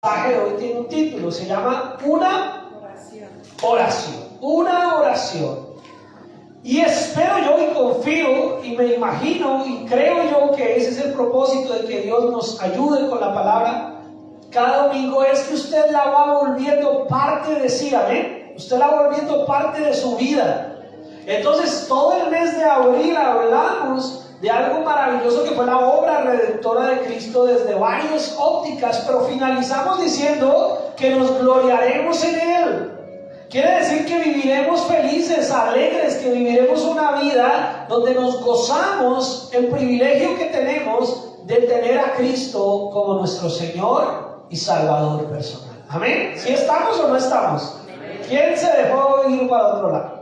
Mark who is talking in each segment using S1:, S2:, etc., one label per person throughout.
S1: mensaje de hoy tiene un título, se llama Una oración. Una oración. Y espero yo y confío y me imagino y creo yo que ese es el propósito de que Dios nos ayude con la palabra cada domingo, es que usted la va volviendo parte de sí, amén. Usted la va volviendo parte de su vida. Entonces todo el mes de abril hablamos de algo maravilloso que fue la obra redentora de Cristo desde varias ópticas, pero finalizamos diciendo que nos gloriaremos en Él. Quiere decir que viviremos felices, alegres, que viviremos una vida donde nos gozamos el privilegio que tenemos de tener a Cristo como nuestro Señor y Salvador personal. ¿Amén? ¿Sí estamos o no estamos? ¿Quién se dejó ir para otro lado?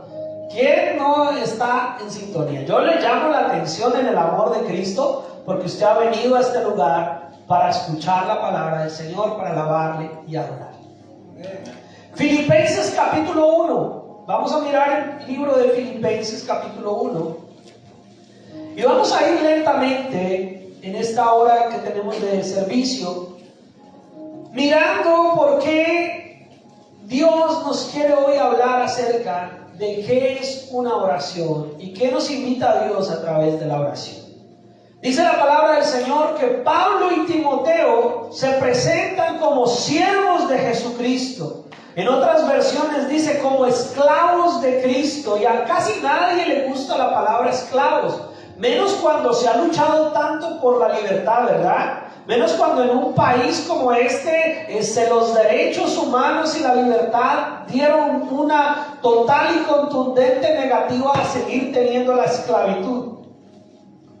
S1: ¿Quién no está en sintonía? Yo le llamo la atención en el amor de Cristo porque usted ha venido a este lugar para escuchar la palabra del Señor, para alabarle y adorarle. Filipenses capítulo 1. Vamos a mirar el libro de Filipenses capítulo 1. Y vamos a ir lentamente en esta hora que tenemos de servicio, mirando por qué Dios nos quiere hoy hablar acerca de qué es una oración y qué nos invita a Dios a través de la oración. Dice la palabra del Señor que Pablo y Timoteo se presentan como siervos de Jesucristo. En otras versiones dice como esclavos de Cristo, y a casi nadie le gusta la palabra esclavos, menos cuando se ha luchado tanto por la libertad, ¿verdad? Menos cuando en un país como este los derechos humanos y la libertad dieron una total y contundente negativa a seguir teniendo la esclavitud.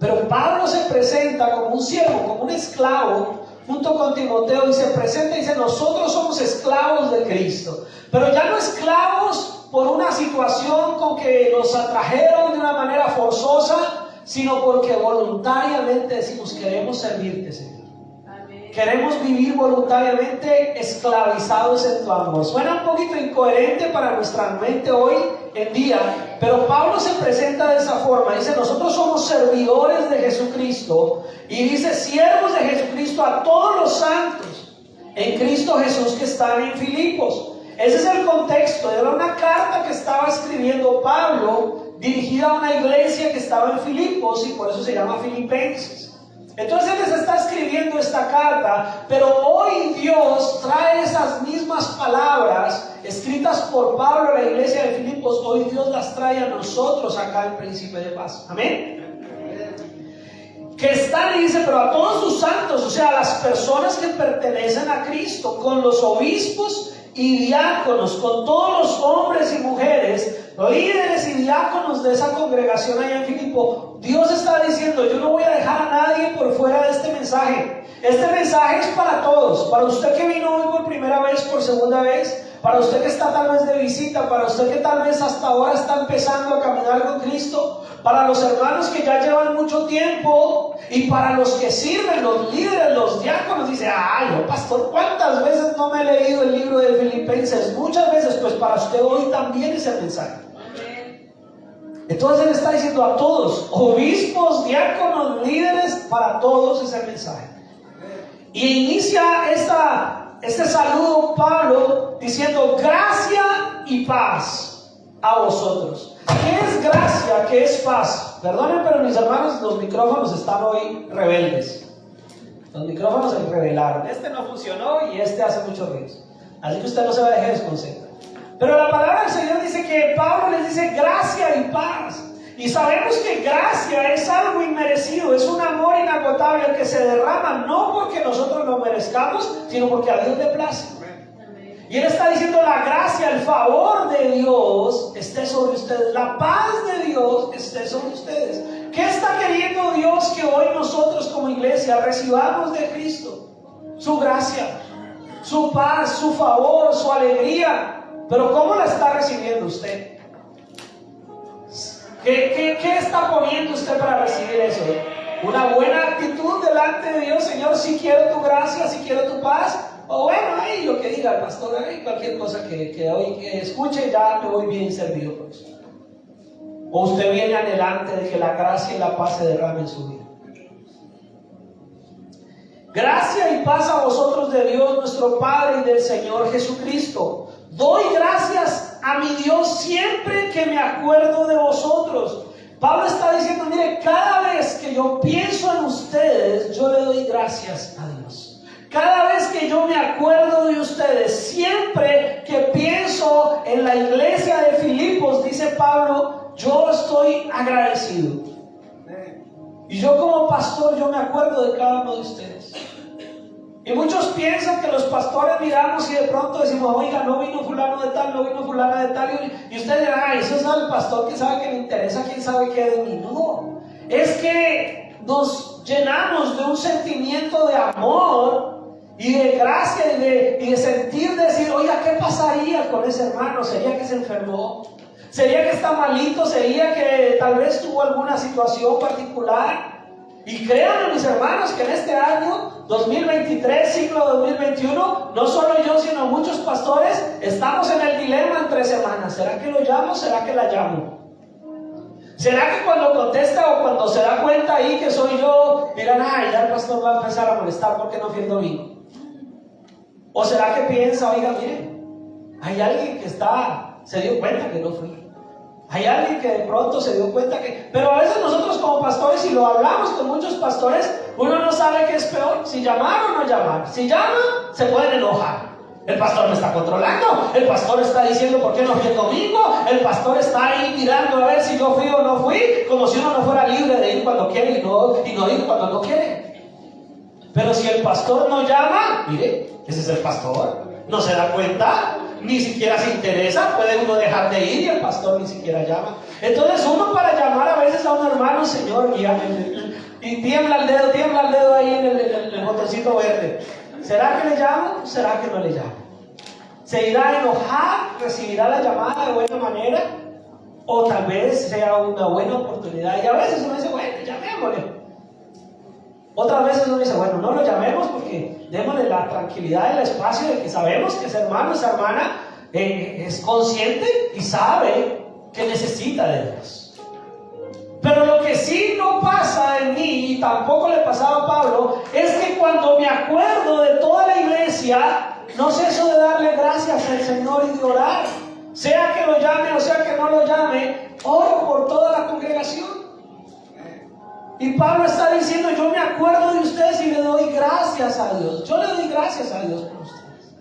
S1: Pero Pablo se presenta como un siervo, como un esclavo, junto con Timoteo, y se presenta y dice: nosotros somos esclavos de Cristo, pero ya no esclavos por una situación con que nos atrajeron de una manera forzosa, sino porque voluntariamente decimos: queremos servirte, Señor. Queremos vivir voluntariamente esclavizados en tu amor. Suena un poquito incoherente para nuestra mente hoy en día, pero Pablo se presenta de esa forma. Dice: nosotros somos servidores de Jesucristo, y dice siervos de Jesucristo a todos los santos en Cristo Jesús que están en Filipos. Ese es el contexto. Era una carta que estaba escribiendo Pablo dirigida a una iglesia que estaba en Filipos, y por eso se llama Filipenses. Entonces él les está escribiendo esta carta, pero hoy Dios trae esas mismas palabras escritas por Pablo a la iglesia de Filipos. Hoy Dios las trae a nosotros acá en Príncipe de Paz. Amén. Que están, y dice, pero a todos sus santos, o sea, a las personas que pertenecen a Cristo, con los obispos y diáconos, con todos los hombres y mujeres, líderes y diáconos de esa congregación allá en Filipo. Dios está diciendo: yo no voy a dejar a nadie por fuera de este mensaje. Este mensaje es para todos. Para usted que vino hoy por primera vez, por segunda vez, para usted que está tal vez de visita, para usted que tal vez hasta ahora está empezando a caminar con Cristo, para los hermanos que ya llevan mucho tiempo, y para los que sirven, los líderes, los diáconos. Dice: ay, yo, pastor, ¿cuántas veces no me he leído el libro de Filipenses? Muchas veces. Pues para usted hoy también es el mensaje. Entonces él está diciendo a todos, obispos, diáconos, líderes, para todos es el mensaje. Y inicia este saludo Pablo diciendo: gracia y paz a vosotros. ¿Qué es gracia? ¿Qué es paz? Perdonen, pero mis hermanos, los micrófonos están hoy rebeldes. Los micrófonos se rebelaron. Este no funcionó y este hace mucho ruido. Así que usted no se va a dejar desconcentrar. Pero la palabra del Señor dice que Pablo les dice gracia y paz. Y sabemos que gracia es algo inmerecido, es un amor inagotable que se derrama no porque nosotros lo merezcamos, sino porque a Dios le place. Y él está diciendo: la gracia, el favor de Dios esté sobre ustedes, la paz de Dios esté sobre ustedes. ¿Qué está queriendo Dios? Que hoy nosotros como iglesia recibamos de Cristo su gracia, su paz, su favor, su alegría. Pero ¿cómo la está recibiendo usted? ¿Qué está poniendo usted para recibir eso? Una buena actitud delante de Dios: Señor, si quiero tu gracia, si quiero tu paz. O bueno, ahí lo que diga el pastor, ahí cualquier cosa que hoy escuche, ya me voy bien servido por eso. O usted viene anhelante de que la gracia y la paz se derramen en su vida. Gracia y paz a vosotros de Dios nuestro Padre y del Señor Jesucristo. Doy gracias a mi Dios siempre que me acuerdo de vosotros. Pablo está diciendo, mire, cada vez que yo pienso en ustedes, yo le doy gracias a Dios. Cada vez que yo me acuerdo de ustedes, siempre que pienso en la iglesia de Filipos, dice Pablo, yo estoy agradecido. Y yo como pastor, yo me acuerdo de cada uno de ustedes. Y muchos piensan que los pastores miramos y de pronto decimos, oiga, no vino fulano de tal, no vino fulana de tal. Y ustedes dirán, ah, eso es el pastor que sabe que le interesa, quién sabe qué de mí. No, es que nos llenamos de un sentimiento de amor y de gracia y de sentir, decir, oiga, ¿qué pasaría con ese hermano? ¿Sería que se enfermó? ¿Sería que está malito? ¿Sería que tal vez tuvo alguna situación particular? Y créanme, mis hermanos, que en este año 2023, ciclo 2021, no solo yo, sino muchos pastores, estamos en el dilema en 3 semanas. ¿Será que lo llamo? ¿Será que la llamo? ¿Será que cuando contesta o cuando se da cuenta ahí que soy yo, dirán, ay, ya el pastor va a empezar a molestar porque no fui el domingo? ¿O será que piensa, oiga, mire, hay alguien que se dio cuenta que no fui? Hay alguien que de pronto se dio cuenta que... Pero a veces nosotros como pastores, y lo hablamos con muchos pastores, uno no sabe qué es peor, si llamar o no llamar. Si llama, se pueden enojar. El pastor me está controlando, el pastor está diciendo por qué no fui el domingo, el pastor está ahí mirando a ver si yo fui o no fui, como si uno no fuera libre de ir cuando quiere y no ir cuando no quiere. Pero si el pastor no llama, mire, ese es el pastor, no se da cuenta, ni siquiera se interesa, puede uno dejar de ir y el pastor ni siquiera llama. Entonces uno para llamar a veces a un hermano, Señor, guíame, y tiembla el dedo ahí en el botoncito verde. ¿Será que le llamo? ¿Será que no le llamo? ¿Se irá a enojar? ¿Recibirá la llamada de buena manera? O tal vez sea una buena oportunidad. Y a veces uno dice, bueno, llamémosle. Otras veces uno dice, bueno, no lo llamemos porque démosle la tranquilidad y el espacio de que sabemos que ese hermano, esa hermana es consciente y sabe que necesita de Dios. Pero lo que sí no pasa en mí, y tampoco le pasaba a Pablo, es que cuando me acuerdo de toda la iglesia, no ceso de darle gracias al Señor y de orar. Sea que lo llame o sea que no lo llame, oro por toda la congregación. Y Pablo está diciendo, yo me acuerdo de ustedes y le doy gracias a Dios. Yo le doy gracias a Dios por ustedes.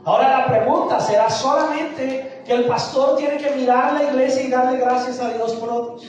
S1: Ahora la pregunta, ¿será solamente que el pastor tiene que mirar a la iglesia y darle gracias a Dios por otros?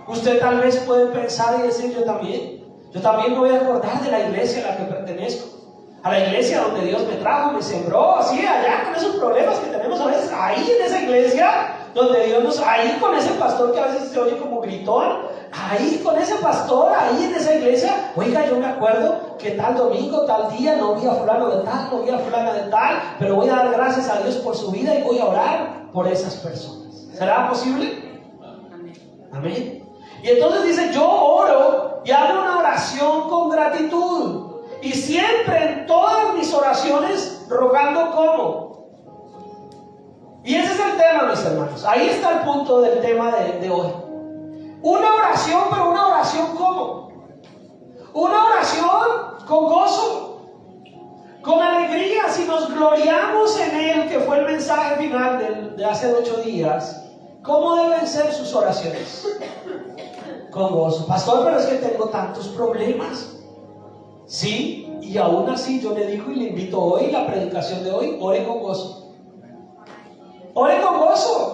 S1: Usted tal vez puede pensar y decir, yo también me voy a acordar de la iglesia a la que pertenezco, a la iglesia donde Dios me trajo, me sembró, así allá con esos problemas que tenemos a veces, ahí en esa iglesia donde Dios nos, ahí con ese pastor que a veces se oye como gritón, ahí con ese pastor, ahí en esa iglesia, oiga, yo me acuerdo que tal domingo, tal día, no vi a fulano de tal, no vi a fulana de tal, pero voy a dar gracias a Dios por su vida y voy a orar por esas personas. ¿Será posible? Amén. Y entonces dice, yo oro y hago una oración con gratitud. Y siempre en todas mis oraciones rogando ¿cómo? Y ese es el tema, mis hermanos. Ahí está el punto del tema de hoy. Una oración, pero una oración ¿cómo? Una oración con gozo, con alegría. Si nos gloriamos en Él, que fue el mensaje final de hace 8 días, ¿cómo deben ser sus oraciones? Con gozo. Pastor, pero es que tengo tantos problemas. Sí, y aún así yo le digo y le invito hoy, la predicación de hoy, ore con gozo. Ore con gozo.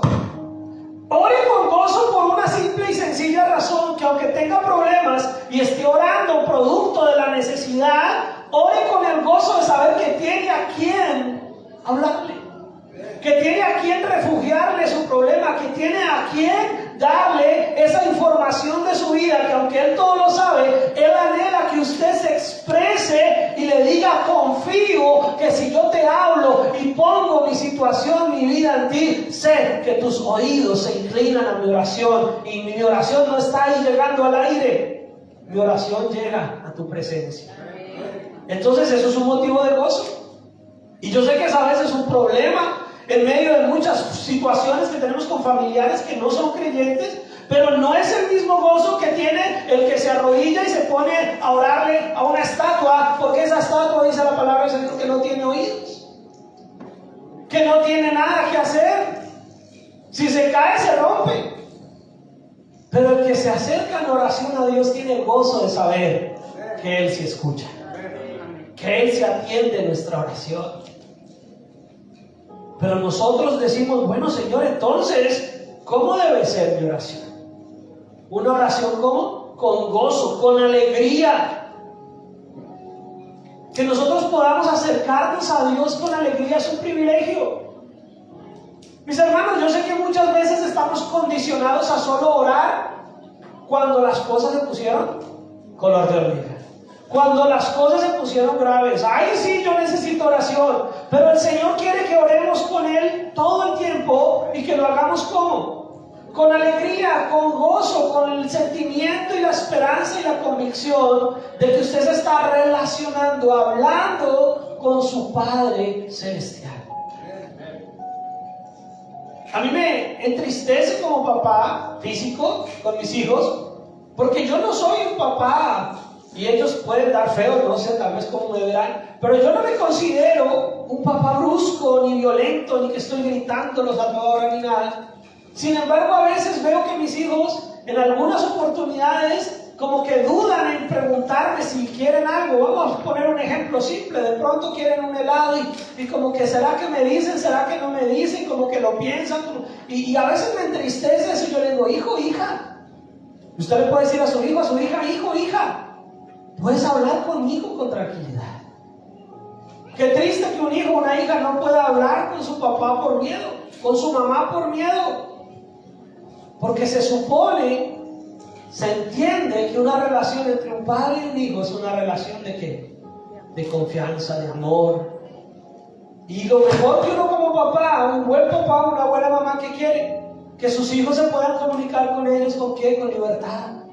S1: Ore con gozo por una simple y sencilla razón, que aunque tenga problemas y esté orando producto de la necesidad, ore con el gozo de saber que tiene a quien hablarle, que tiene a quien refugiarle su problema, que tiene a quien darle esa información de su vida, que aunque Él todo lo sabe, Él anhela que usted se exprese y le diga, confío que si yo te hablo y pongo mi situación, mi vida en ti, sé que tus oídos se inclinan a mi oración, y mi oración no está ahí llegando al aire, mi oración llega a tu presencia. Entonces eso es un motivo de gozo. Y yo sé que a veces es un problema en medio de muchas situaciones que tenemos con familiares que no son creyentes, Pero no es el mismo gozo que tiene el que se arrodilla y se pone a orarle a una estatua, porque esa estatua, dice la palabra del Señor, que no tiene oídos, que no tiene nada que hacer. Si se cae, se rompe. Pero el que se acerca en oración a Dios tiene el gozo de saber que Él sí escucha, que Él sí atiende nuestra oración. Pero nosotros decimos, bueno, Señor, entonces, ¿cómo debe ser mi oración? Una oración ¿cómo? Con gozo, con alegría. Que nosotros podamos acercarnos a Dios con alegría es un privilegio. Mis hermanos, yo sé que muchas veces estamos condicionados a solo orar cuando las cosas se pusieron color de hormiga, cuando las cosas se pusieron graves. Ay, sí, yo necesito oración, pero el Señor quiere que oremos con Él todo el tiempo y que lo hagamos ¿cómo? Con alegría, con gozo, con el sentimiento y la esperanza y la convicción de que usted se está relacionando, hablando con su Padre Celestial. A mí me entristece como papá físico con mis hijos, porque yo no soy un papá, y ellos pueden dar feo, no sé, tal vez como me verán, pero yo no me considero un papá brusco, ni violento, ni que estoy gritándolos a toda hora, ni nada. Sin embargo, a veces veo que mis hijos, en algunas oportunidades, como que dudan en preguntarme si quieren algo. Vamos a poner un ejemplo simple. De pronto quieren un helado y como que ¿será que me dicen? ¿Será que no me dicen? Como que lo piensan. Y a veces me entristece eso. Yo le digo, hijo, hija. Usted le puede decir a su hija, hijo, hija. Puedes hablar conmigo con tranquilidad. Qué triste que un hijo o una hija no pueda hablar con su papá por miedo, con su mamá por miedo. Porque se supone, se entiende que una relación entre un padre y un hijo es una relación de ¿qué? De confianza, de amor. Y lo mejor que uno como papá, un buen papá, una buena mamá, que quiere que sus hijos se puedan comunicar con ellos ¿con qué? Con libertad,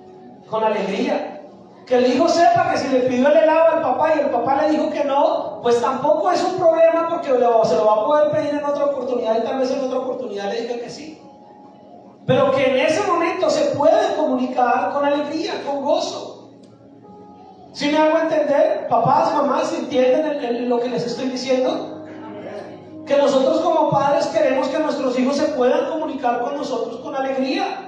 S1: con alegría. Que el hijo sepa que si le pidió el helado al papá y el papá le dijo que no, pues tampoco es un problema, porque se lo va a poder pedir en otra oportunidad y tal vez en otra oportunidad le diga que sí. Pero que en ese momento se puede comunicar con alegría, con gozo. ¿Sí me hago entender? Papás, mamás, ¿entienden lo que les estoy diciendo? Que nosotros como padres queremos que nuestros hijos se puedan comunicar con nosotros con alegría.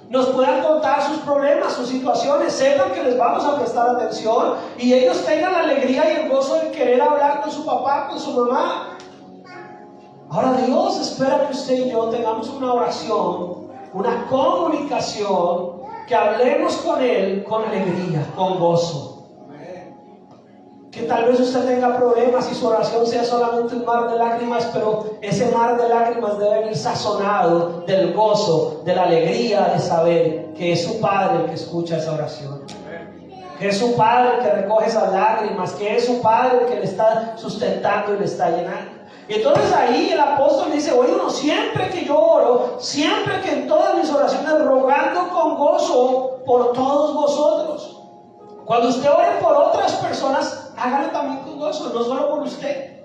S1: Nos puedan contar sus problemas, sus situaciones, sepan que les vamos a prestar atención y ellos tengan la alegría y el gozo de querer hablar con su papá, con su mamá. Ahora Dios espera que usted y yo tengamos una oración, una comunicación, que hablemos con Él con alegría, con gozo. Que tal vez usted tenga problemas y su oración sea solamente un mar de lágrimas, pero ese mar de lágrimas debe venir sazonado del gozo, de la alegría de saber que es su Padre el que escucha esa oración, que es su Padre el que recoge esas lágrimas, que es su Padre el que le está sustentando y le está llenando. Y entonces ahí el apóstol dice, oye, no, siempre que yo oro, siempre que en todas mis oraciones, rogando con gozo por todos vosotros. Cuando usted ore por otras personas, hágalo también con gozo, no solo por usted.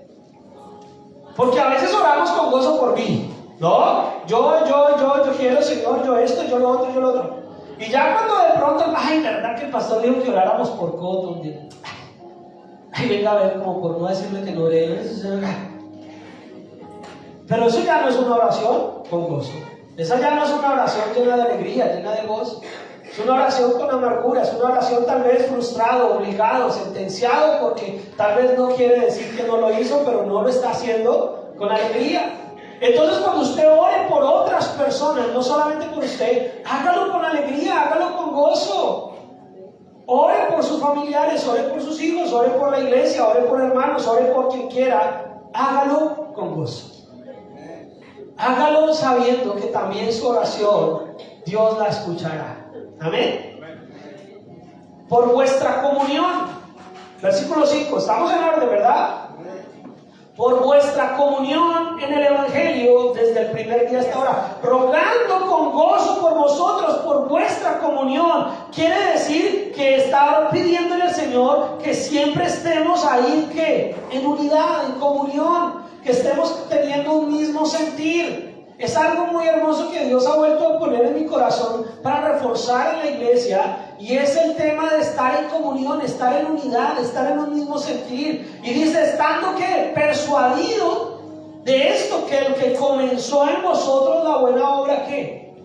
S1: Porque a veces oramos con gozo por mí, ¿no? Yo quiero, Señor, yo esto, yo lo otro, yo lo otro. Y ya cuando de pronto, ay, verdad que el pastor dijo que oráramos por Coto un día. Ay, venga a ver, como por no decirle que no oré. Pero eso ya no es una oración con gozo. Esa ya no es una oración llena de alegría, llena de gozo. Es una oración con amargura, es una oración tal vez frustrado, obligado, sentenciado, porque tal vez no quiere decir que no lo hizo, pero no lo está haciendo con alegría. Entonces cuando usted ore por otras personas, no solamente por usted, hágalo con alegría, hágalo con gozo. Ore por sus familiares, ore por sus hijos, ore por la iglesia, ore por hermanos, ore por quien quiera. Hágalo con gozo. Hágalo sabiendo que también su oración Dios la escuchará. Amén. Por vuestra comunión. Versículo 5. Estamos en orden, ¿verdad? Por vuestra comunión en el Evangelio desde el primer día hasta ahora, rogando con gozo por vosotros, por vuestra comunión. Quiere decir que está pidiéndole al Señor que siempre estemos ahí, ¿qué? En unidad, en comunión, que estemos teniendo un mismo sentir, es algo muy hermoso que Dios ha vuelto a poner en mi corazón para reforzar en la iglesia, y es el tema de estar en comunión, estar en unidad, estar en un mismo sentir. Y dice, estando que persuadido de esto, que el que comenzó en vosotros la buena obra, ¿qué?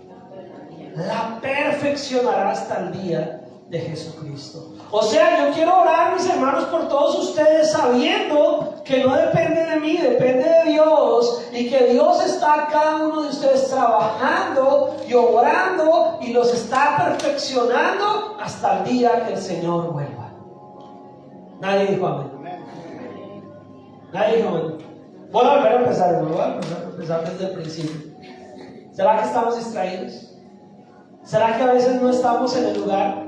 S1: La perfeccionará hasta el día de Jesucristo. O sea, yo quiero orar, mis hermanos, por todos ustedes, sabiendo que no depende de mí, depende de Dios, y que Dios está cada uno de ustedes trabajando y obrando y los está perfeccionando hasta el día que el Señor vuelva. Nadie dijo amén. Nadie dijo amén. Voy a volver a empezar, voy a empezar desde el principio. ¿Será que estamos distraídos? ¿Será que a veces no estamos en el lugar?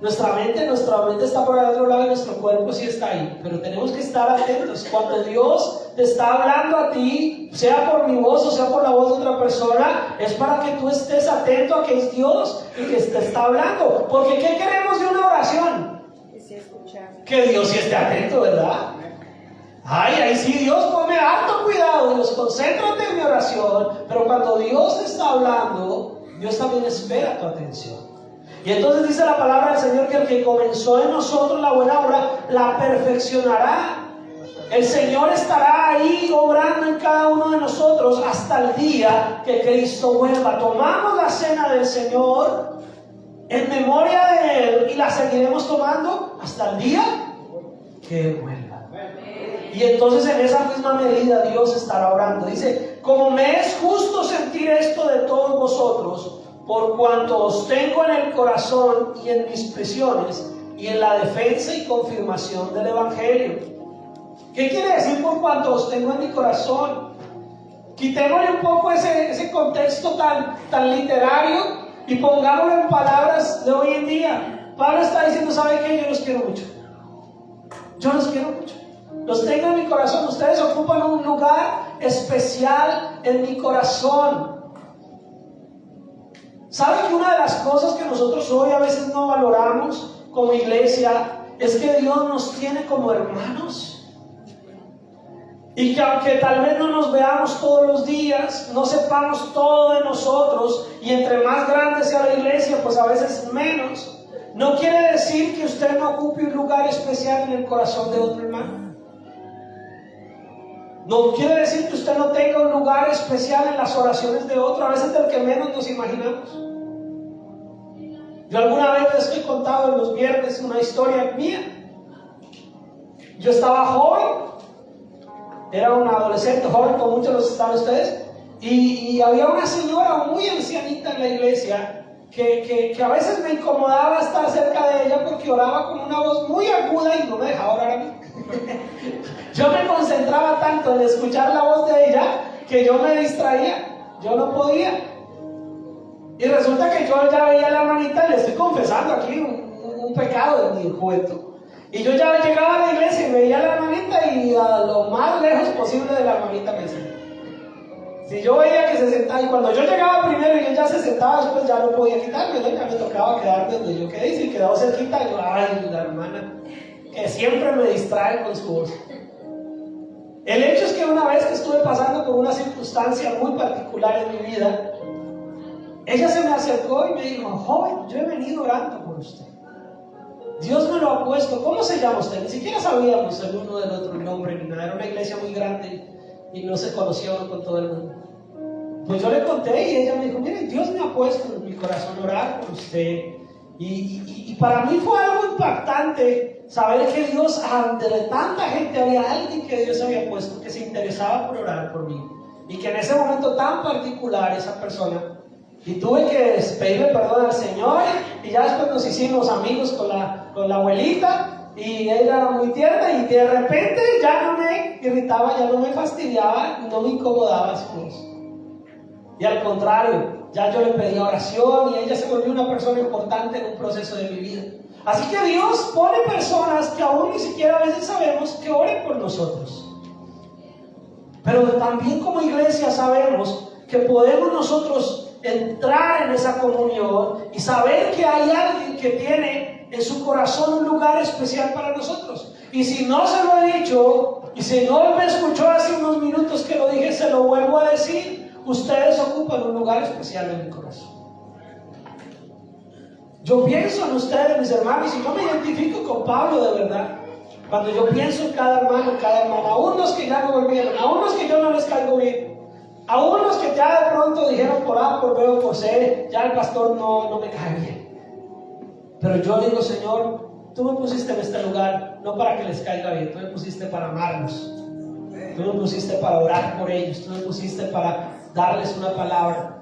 S1: Nuestra mente está por el otro lado y nuestro cuerpo sí está ahí, pero tenemos que estar atentos. Cuando Dios te está hablando a ti, sea por mi voz o sea por la voz de otra persona, es para que tú estés atento a que es Dios y que te está hablando. Porque ¿qué queremos de una oración? Que Dios sí esté atento, ¿verdad? Ay, ahí sí, Dios, ponme harto cuidado, Dios, concéntrate en mi oración. Pero cuando Dios te está hablando, Dios también espera tu atención. Y entonces dice la palabra del Señor que el que comenzó en nosotros la buena obra, la perfeccionará. El Señor estará ahí obrando en cada uno de nosotros hasta el día que Cristo vuelva. Tomamos la cena del Señor en memoria de Él y la seguiremos tomando hasta el día que Él vuelva. Y entonces en esa misma medida Dios estará obrando. Dice, como me es justo sentir esto de todos vosotros, por cuanto os tengo en el corazón y en mis prisiones y en la defensa y confirmación del Evangelio. ¿Qué quiere decir por cuanto os tengo en mi corazón? Quitémosle un poco ese contexto tan literario y pongámoslo en palabras de hoy en día. Pablo está diciendo, ¿sabe qué? Yo los quiero mucho. Yo los quiero mucho. Los tengo en mi corazón. Ustedes ocupan un lugar especial en mi corazón. ¿Saben que una de las cosas que nosotros hoy a veces no valoramos como iglesia es que Dios nos tiene como hermanos? Y que aunque tal vez no nos veamos todos los días, no sepamos todo de nosotros, y entre más grande sea la iglesia, pues a veces menos, no quiere decir que usted no ocupe un lugar especial en el corazón de otro hermano. No quiere decir que usted no tenga un lugar especial en las oraciones de otro, a veces del que menos nos imaginamos. Yo alguna vez les he contado en los viernes una historia mía. Yo estaba joven, era un adolescente joven, como muchos los están ustedes, y había una señora muy ancianita en la iglesia que a veces me incomodaba estar cerca de ella porque oraba con una voz muy aguda y no me dejaba orar a mí. Yo me concentraba tanto en escuchar la voz de ella que yo me distraía, yo no podía. Y resulta que yo ya veía a la hermanita, le estoy confesando aquí un pecado de mi juventud. Y yo ya llegaba a la iglesia y veía a la hermanita y a lo más lejos posible de la hermanita me senté. Si yo veía que se sentaba, y cuando yo llegaba primero y ella se sentaba, después ya no podía quitarme, ¿no? Ya me tocaba quedarme donde yo quedé, y si quedaba cerquita, yo, ay, la hermana, que siempre me distrae con su voz. El hecho es que una vez que estuve pasando por una circunstancia muy particular en mi vida, ella se me acercó y me dijo, joven, yo he venido orando por usted. Dios me lo ha puesto. ¿Cómo se llama usted? Ni siquiera sabíamos el uno del otro el nombre ni nada. Era una iglesia muy grande y no se conocía uno con todo el mundo. Pues yo le conté y ella me dijo, mire, Dios me ha puesto en mi corazón orar por usted. Y para mí fue algo impactante saber que Dios, ante tanta gente, había alguien que Dios había puesto que se interesaba por orar por mí. Y que en ese momento tan particular esa persona, y tuve que pedirle perdón al Señor, y ya después nos hicimos amigos con la abuelita, y ella era muy tierna, y de repente ya no me irritaba, ya no me fastidiaba, no me incomodaba su voz. Y al contrario, ya yo le pedía oración y ella se volvió una persona importante en un proceso de mi vida. Así que Dios pone personas que aún ni siquiera a veces sabemos que oren por nosotros. Pero también como iglesia sabemos que podemos nosotros entrar en esa comunión y saber que hay alguien que tiene en su corazón un lugar especial para nosotros. Y si no se lo he dicho, y si no me escuchó hace unos minutos que lo dije, se lo vuelvo a decir. ustedes ocupan un lugar especial en mi corazón. Yo pienso en ustedes, mis hermanos, y yo me identifico con Pablo de verdad. Cuando yo pienso en cada hermano, aún los que ya no volvieron, aún los que yo no les caigo bien, aún los que ya de pronto dijeron por A, por B o por C, ya el pastor no me cae bien. Pero yo digo, Señor, tú me pusiste en este lugar, no para que les caiga bien, tú me pusiste para amarlos. Tú me pusiste para orar por ellos, tú me pusiste para darles una palabra.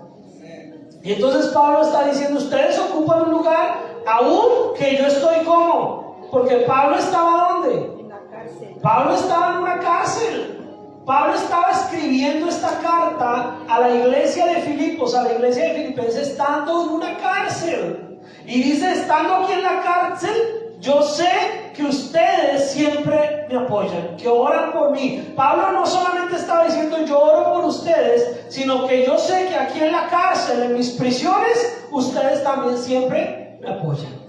S1: Y entonces Pablo está diciendo, ustedes ocupan un lugar, aún que yo estoy como. Porque Pablo estaba ¿dónde?
S2: En la cárcel.
S1: Pablo estaba en una cárcel. Pablo estaba escribiendo esta carta a la iglesia de Filipos, a la iglesia de Filipenses, estando en una cárcel. Y dice, estando aquí en la cárcel, yo sé que ustedes siempre me apoyan, que oran por mí. Pablo no solamente estaba diciendo yo oro por ustedes, sino que yo sé que aquí en la cárcel, en mis prisiones, ustedes también siempre me apoyan.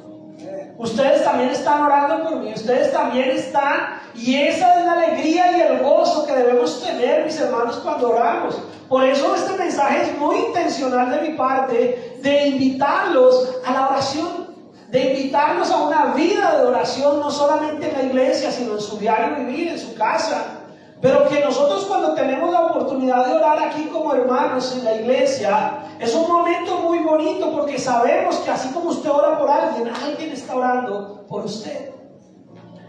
S1: Ustedes también están orando por mí, ustedes también están, y esa es la alegría y el gozo que debemos tener, mis hermanos, cuando oramos. Por eso este mensaje es muy intencional de mi parte, de invitarlos a la oración, de invitarlos a una vida de oración, no solamente en la iglesia, sino en su diario vivir, en su casa. Pero que nosotros, cuando tenemos la oportunidad de orar aquí como hermanos en la iglesia, es un momento muy bonito, porque sabemos que así como usted ora por alguien, alguien está orando por usted.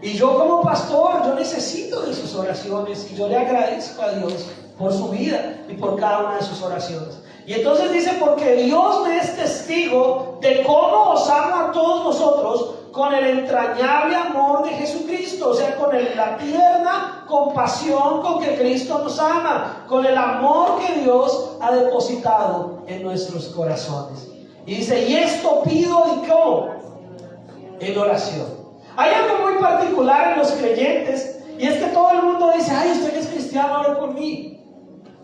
S1: Y yo como pastor, yo necesito de sus oraciones, y yo le agradezco a Dios por su vida y por cada una de sus oraciones. Y entonces dice, porque Dios me es testigo de cómo os amo a todos vosotros con el entrañable amor de Jesucristo, o sea, con la tierna compasión con que Cristo nos ama, con el amor que Dios ha depositado en nuestros corazones. Y dice, y esto pido, ¿y cómo? En oración. Hay algo muy particular en los creyentes, y es que todo el mundo dice, ay, usted que es cristiano, ore por mí.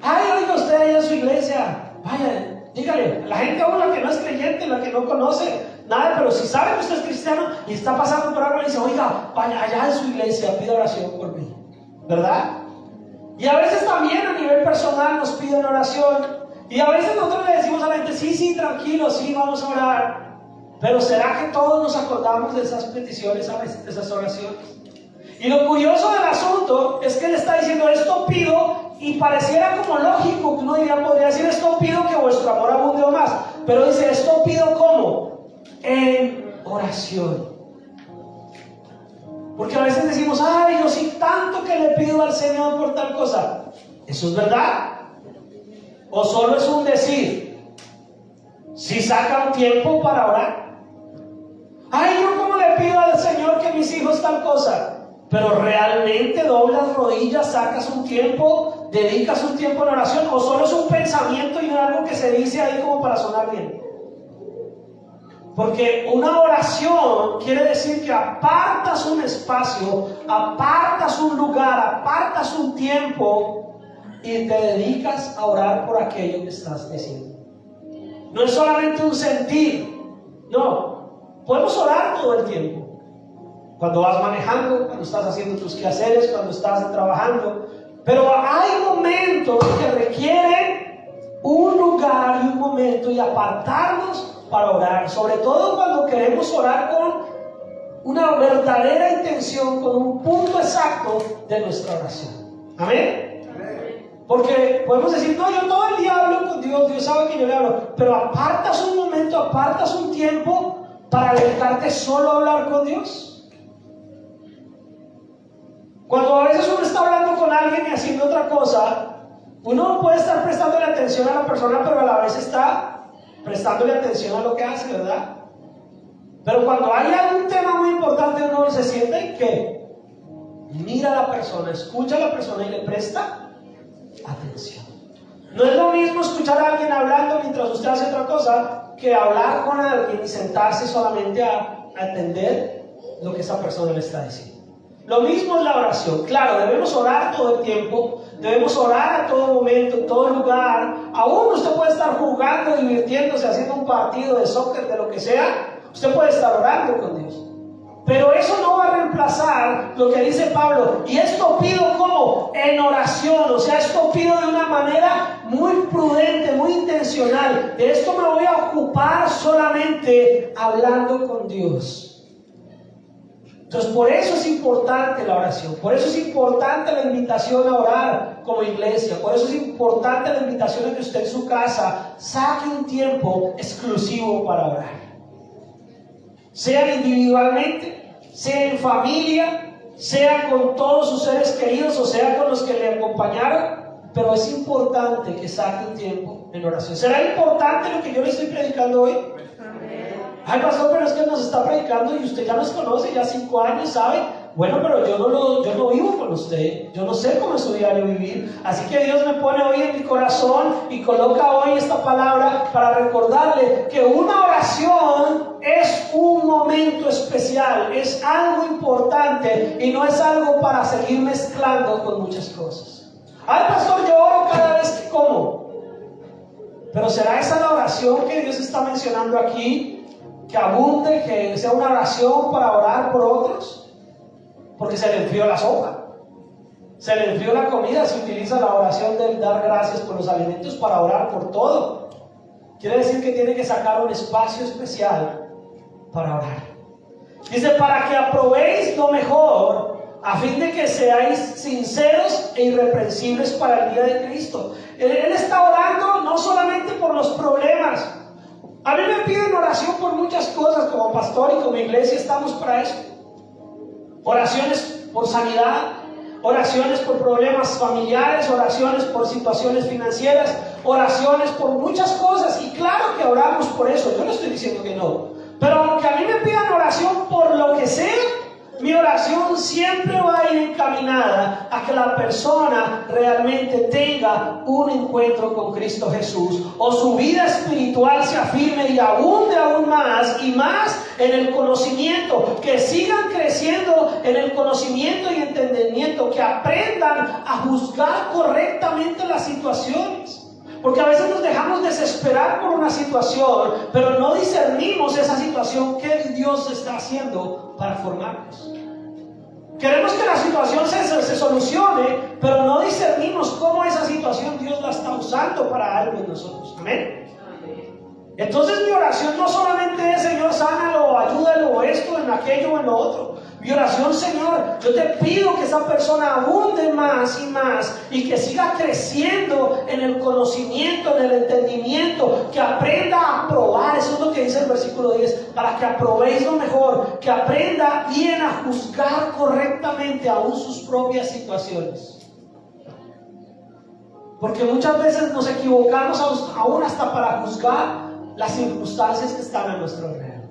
S1: Ay, oiga usted allá en su iglesia, vaya, dígale, la gente aún, la que no es creyente, la que no conoce nada, pero si sabe que usted es cristiano y está pasando por algo, le dice, oiga, vaya allá en su iglesia, pida oración por mí, ¿verdad? Y a veces también a nivel personal nos piden oración, y a veces nosotros le decimos a la gente, sí, tranquilo, sí, vamos a orar. Pero ¿será que todos nos acordamos de esas peticiones, a veces, de esas oraciones? Y lo curioso del asunto es que él está diciendo, esto pido, y pareciera como lógico que uno podría decir, esto pido que vuestro amor abunde o más. Pero dice, esto pido ¿cómo? En oración. Porque a veces decimos, ay, yo sí tanto que le pido al Señor por tal cosa. ¿Eso es verdad? ¿O solo es un decir? Si saca un tiempo para orar. Ay, yo como le pido al Señor que mis hijos tal cosa. Pero realmente doblas rodillas, sacas un tiempo, dedicas un tiempo en oración, o solo es un pensamiento y algo que se dice ahí como para sonar bien. Porque una oración quiere decir que apartas un espacio, apartas un lugar, apartas un tiempo y te dedicas a orar por aquello que estás diciendo. No es solamente un sentir, no, podemos orar todo el tiempo. Cuando vas manejando, cuando estás haciendo tus quehaceres, cuando estás trabajando. Pero hay momentos que requieren un lugar y un momento y apartarnos para orar. Sobre todo cuando queremos orar con una verdadera intención, con un punto exacto de nuestra oración. ¿Amén? Porque podemos decir, no, yo todo el día hablo con Dios, Dios sabe que yo le hablo. Pero apartas un momento, apartas un tiempo para dedicarte solo a hablar con Dios. Cuando a veces uno está hablando con alguien y haciendo otra cosa, uno puede estar prestándole atención a la persona, pero a la vez está prestándole atención a lo que hace, ¿verdad? Pero cuando hay algún tema muy importante, uno se siente y ¿qué? Mira a la persona, escucha a la persona y le presta atención. No es lo mismo escuchar a alguien hablando mientras usted hace otra cosa que hablar con alguien y sentarse solamente a atender lo que esa persona le está diciendo. Lo mismo es la oración. Claro, debemos orar todo el tiempo, debemos orar a todo momento, en todo lugar. Aún usted puede estar jugando, divirtiéndose, haciendo un partido de soccer, de lo que sea. Usted puede estar orando con Dios. Pero eso no va a reemplazar lo que dice Pablo. Y esto pido como en oración. O sea, esto pido de una manera muy prudente, muy intencional. De esto me voy a ocupar solamente hablando con Dios. Entonces, por eso es importante la oración. Por eso es importante la invitación a orar como iglesia. Por eso es importante la invitación a que usted en su casa saque un tiempo exclusivo para orar. Sea individualmente, sea en familia, sea con todos sus seres queridos o sea con los que le acompañaron, pero es importante que saque un tiempo en oración. ¿Será importante lo que yo le estoy predicando hoy? Ay, pastor, pero es que nos está predicando y usted ya nos conoce, ya 5 años, ¿sabe? Bueno, pero yo no vivo con usted, yo no sé cómo es su diario vivir, así que Dios me pone hoy en mi corazón y coloca hoy esta palabra para recordarle que una oración es un momento especial, es algo importante y no es algo para seguir mezclando con muchas cosas. Ay, pastor, yo oro cada vez que como. Pero ¿será esa la oración que Dios está mencionando aquí? Que abunde, que sea una oración para orar por otros, porque se le enfrió la sopa, se le enfrió la comida. Se utiliza la oración del dar gracias por los alimentos para orar por todo. Quiere decir que tiene que sacar un espacio especial para orar. Dice, para que aprobéis lo mejor, a fin de que seáis sinceros e irreprensibles para el día de Cristo. Él está orando no solamente por los problemas. A mí me piden oración por muchas cosas, como pastor y como iglesia estamos para eso. Oraciones por sanidad, oraciones por problemas familiares, oraciones por situaciones financieras, oraciones por muchas cosas. Y claro que oramos por eso, yo no estoy diciendo que no. Pero aunque a mí me pidan oración por lo que sea, mi oración siempre va a ir encaminada a que la persona realmente tenga un encuentro con Cristo Jesús, o su vida espiritual se afirme y abunde aún más y más en el conocimiento, que sigan creciendo en el conocimiento y entendimiento, que aprendan a juzgar correctamente las situaciones. Porque a veces nos dejamos desesperar por una situación, pero no discernimos esa situación que Dios está haciendo para formarnos. Queremos que la situación se solucione, pero no discernimos cómo esa situación Dios la está usando para algo en nosotros. Amén. Entonces mi oración no solamente es, Señor, sánalo, ayúdalo, o esto, en aquello, o en lo otro. Mi oración, Señor, yo te pido que esa persona abunde más y más y que siga creciendo en el conocimiento, en el entendimiento, que aprenda a aprobar. Eso es lo que dice el versículo 10, para que aprobéis lo mejor, que aprenda bien a juzgar correctamente aún sus propias situaciones. Porque muchas veces nos equivocamos aún hasta para juzgar las circunstancias que están a nuestro alrededor.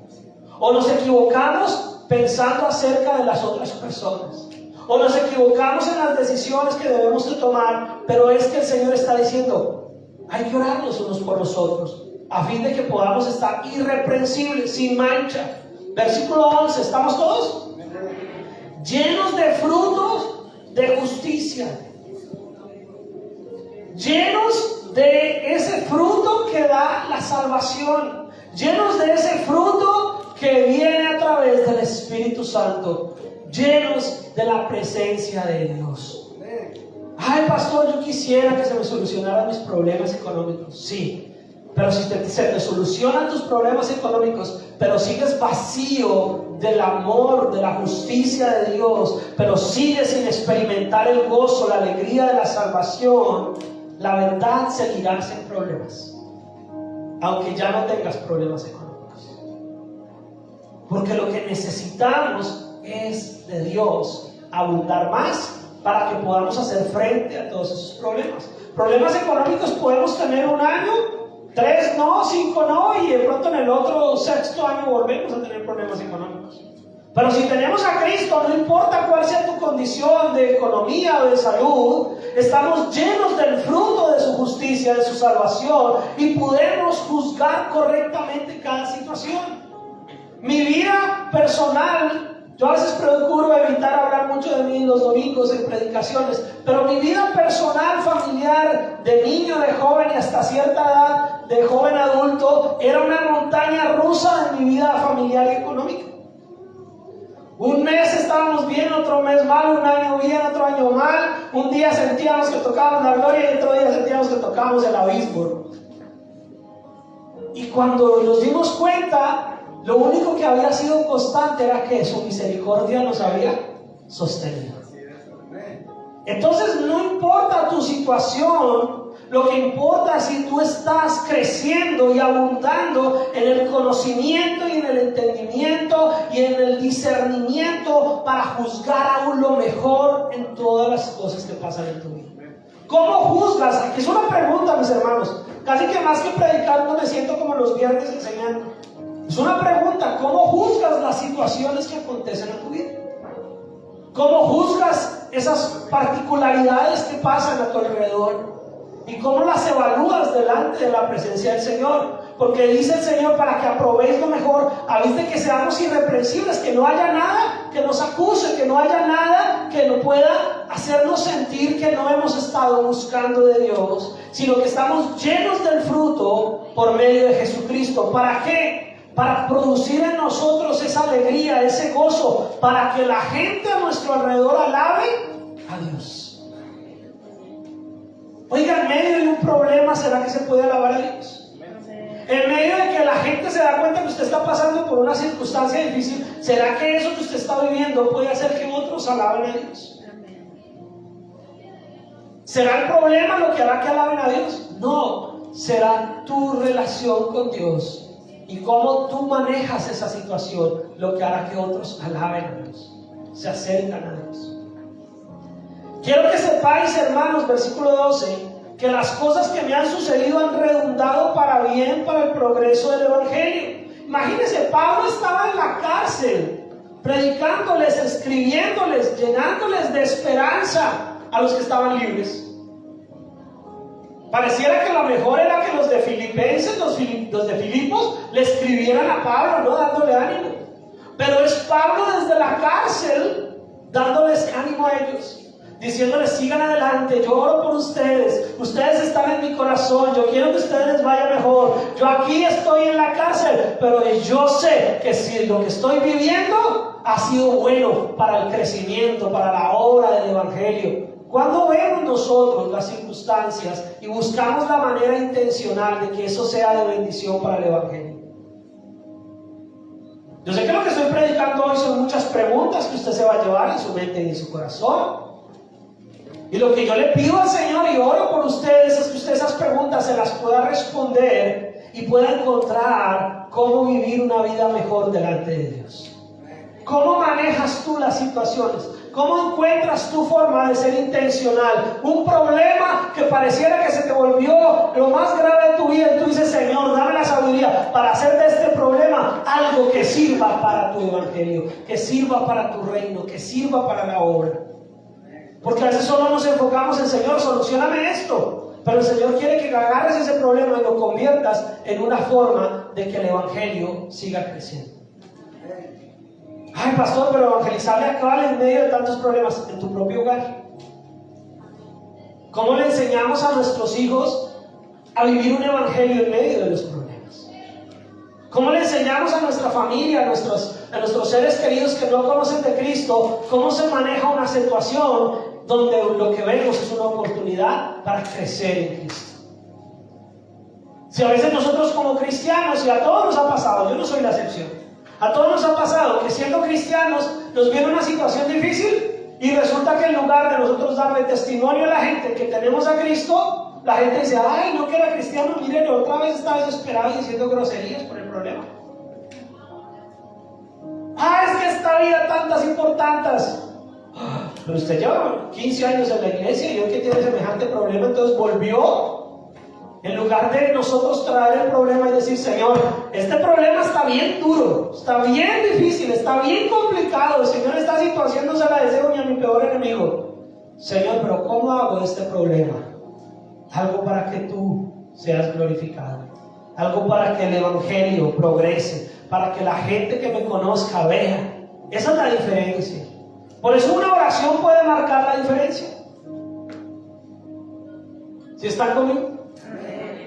S1: O nos equivocamos pensando acerca de las otras personas. O nos equivocamos en las decisiones que debemos de tomar. Pero es que el Señor está diciendo, hay que orarnos unos por los otros, a fin de que podamos estar irreprensibles, sin mancha. Versículo 11, ¿estamos todos? Llenos de frutos de justicia. Llenos de ese fruto que da la salvación, llenos de ese fruto que viene a través del Espíritu Santo, llenos de la presencia de Dios. Ay, pastor, yo quisiera que se me solucionaran mis problemas económicos. Sí, pero si se te solucionan tus problemas económicos, pero sigues vacío del amor, de la justicia de Dios, pero sigues sin experimentar el gozo, la alegría de la salvación, la verdad seguirás en problemas, aunque ya no tengas problemas económicos. Porque lo que necesitamos es de Dios abundar más para que podamos hacer frente a todos esos problemas. Problemas económicos podemos tener un año, 3 no, 5 no, y de pronto en el otro 6º año volvemos a tener problemas económicos. Pero si tenemos a Cristo, no importa cuál sea tu condición de economía o de salud, estamos llenos del fruto de su justicia, de su salvación, y podemos juzgar correctamente cada situación. Mi vida personal, yo a veces procuro evitar hablar mucho de mí los domingos en predicaciones, pero mi vida personal, familiar, de niño, de joven y hasta cierta edad, de joven adulto, era una montaña rusa en mi vida familiar y económica. Un mes estábamos bien, otro mes mal, un año bien, otro año mal. Un día sentíamos que tocábamos la gloria y otro día sentíamos que tocábamos el abismo. Y cuando nos dimos cuenta, lo único que había sido constante era que su misericordia nos había sostenido. Entonces no importa tu situación, lo que importa es si tú estás creciendo y abundando en el conocimiento y en el entendimiento y en el discernimiento para juzgar aún lo mejor en todas las cosas que pasan en tu vida. ¿Cómo juzgas? Aquí es una pregunta, mis hermanos. Casi que más que predicar no me siento como los viernes enseñando. Es una pregunta. ¿Cómo juzgas las situaciones que acontecen en tu vida? ¿Cómo juzgas esas particularidades que pasan a tu alrededor? ¿Y cómo las evalúas delante de la presencia del Señor? Porque dice el Señor, para que aprobéis lo mejor, a vez de que seamos irreprensibles, que no haya nada que nos acuse, que no haya nada que no pueda hacernos sentir que no hemos estado buscando de Dios, sino que estamos llenos del fruto por medio de Jesucristo. ¿Para qué? Para producir en nosotros esa alegría, ese gozo, para que la gente a nuestro alrededor alabe a Dios. Oiga, en medio de un problema, ¿será que se puede alabar a Dios? En medio de que la gente se da cuenta que usted está pasando por una circunstancia difícil, ¿será que eso que usted está viviendo puede hacer que otros alaben a Dios? ¿Será el problema lo que hará que alaben a Dios? No, será tu relación con Dios y cómo tú manejas esa situación lo que hará que otros alaben a Dios, se acercan a Dios. Quiero que sepáis, hermanos, versículo 12, que las cosas que me han sucedido han redundado para bien, para el progreso del Evangelio. Imagínense, Pablo estaba en la cárcel, predicándoles, escribiéndoles, llenándoles de esperanza a los que estaban libres. Pareciera que lo mejor era que los de Filipenses, los de Filipos, le escribieran a Pablo, ¿no? Dándole ánimo. Pero es Pablo desde la cárcel dándoles ánimo a ellos, diciéndoles: sigan adelante, yo oro por ustedes, ustedes están en mi corazón, yo quiero que ustedes les vaya mejor, yo aquí estoy en la cárcel, pero yo sé que si lo que estoy viviendo ha sido bueno para el crecimiento, para la obra del Evangelio. Cuando vemos nosotros las circunstancias y buscamos la manera intencional de que eso sea de bendición para el Evangelio. Yo sé que lo que estoy predicando hoy son muchas preguntas que usted se va a llevar en su mente y en su corazón. Y lo que yo le pido al Señor y oro por ustedes es que usted esas preguntas se las pueda responder y pueda encontrar cómo vivir una vida mejor delante de Dios. ¿Cómo manejas tú las situaciones? ¿Cómo encuentras tu forma de ser intencional? Un problema que pareciera que se te volvió lo más grave de tu vida y tú dices: Señor, dame la sabiduría para hacer de este problema algo que sirva para tu evangelio, que sirva para tu reino, que sirva para la obra. Porque a veces solo nos enfocamos en: Señor, solucioname esto. Pero el Señor quiere que agarres ese problema y lo conviertas en una forma de que el evangelio siga creciendo. Ay, pastor, pero evangelizarle acá en medio de tantos problemas en tu propio hogar. ¿Cómo le enseñamos a nuestros hijos a vivir un evangelio en medio de los problemas? ¿Cómo le enseñamos a nuestra familia, a nuestros seres queridos que no conocen de Cristo, cómo se maneja una situación donde lo que vemos es una oportunidad para crecer en Cristo? Si a veces nosotros como cristianos, y a todos nos ha pasado, yo no soy la excepción, a todos nos ha pasado que siendo cristianos nos viene una situación difícil y resulta que en lugar de nosotros darle testimonio a la gente que tenemos a Cristo, la gente dice: ay, no, que era cristiano, miren, otra vez está desesperado y diciendo groserías por el problema. Ah, es que esta vida tantas y por tantas. Pero usted lleva 15 años en la iglesia y hoy que tiene semejante problema, entonces volvió. En lugar de nosotros traer el problema y decir: Señor, este problema está bien duro, está bien difícil, está bien complicado, Señor, esta situación no se la deseo ni a mi peor enemigo. Señor, pero ¿cómo hago este problema? Algo para que tú seas glorificado, algo para que el evangelio progrese, para que la gente que me conozca vea. Esa es la diferencia. Por eso una oración puede marcar la diferencia. ¿Sí están conmigo?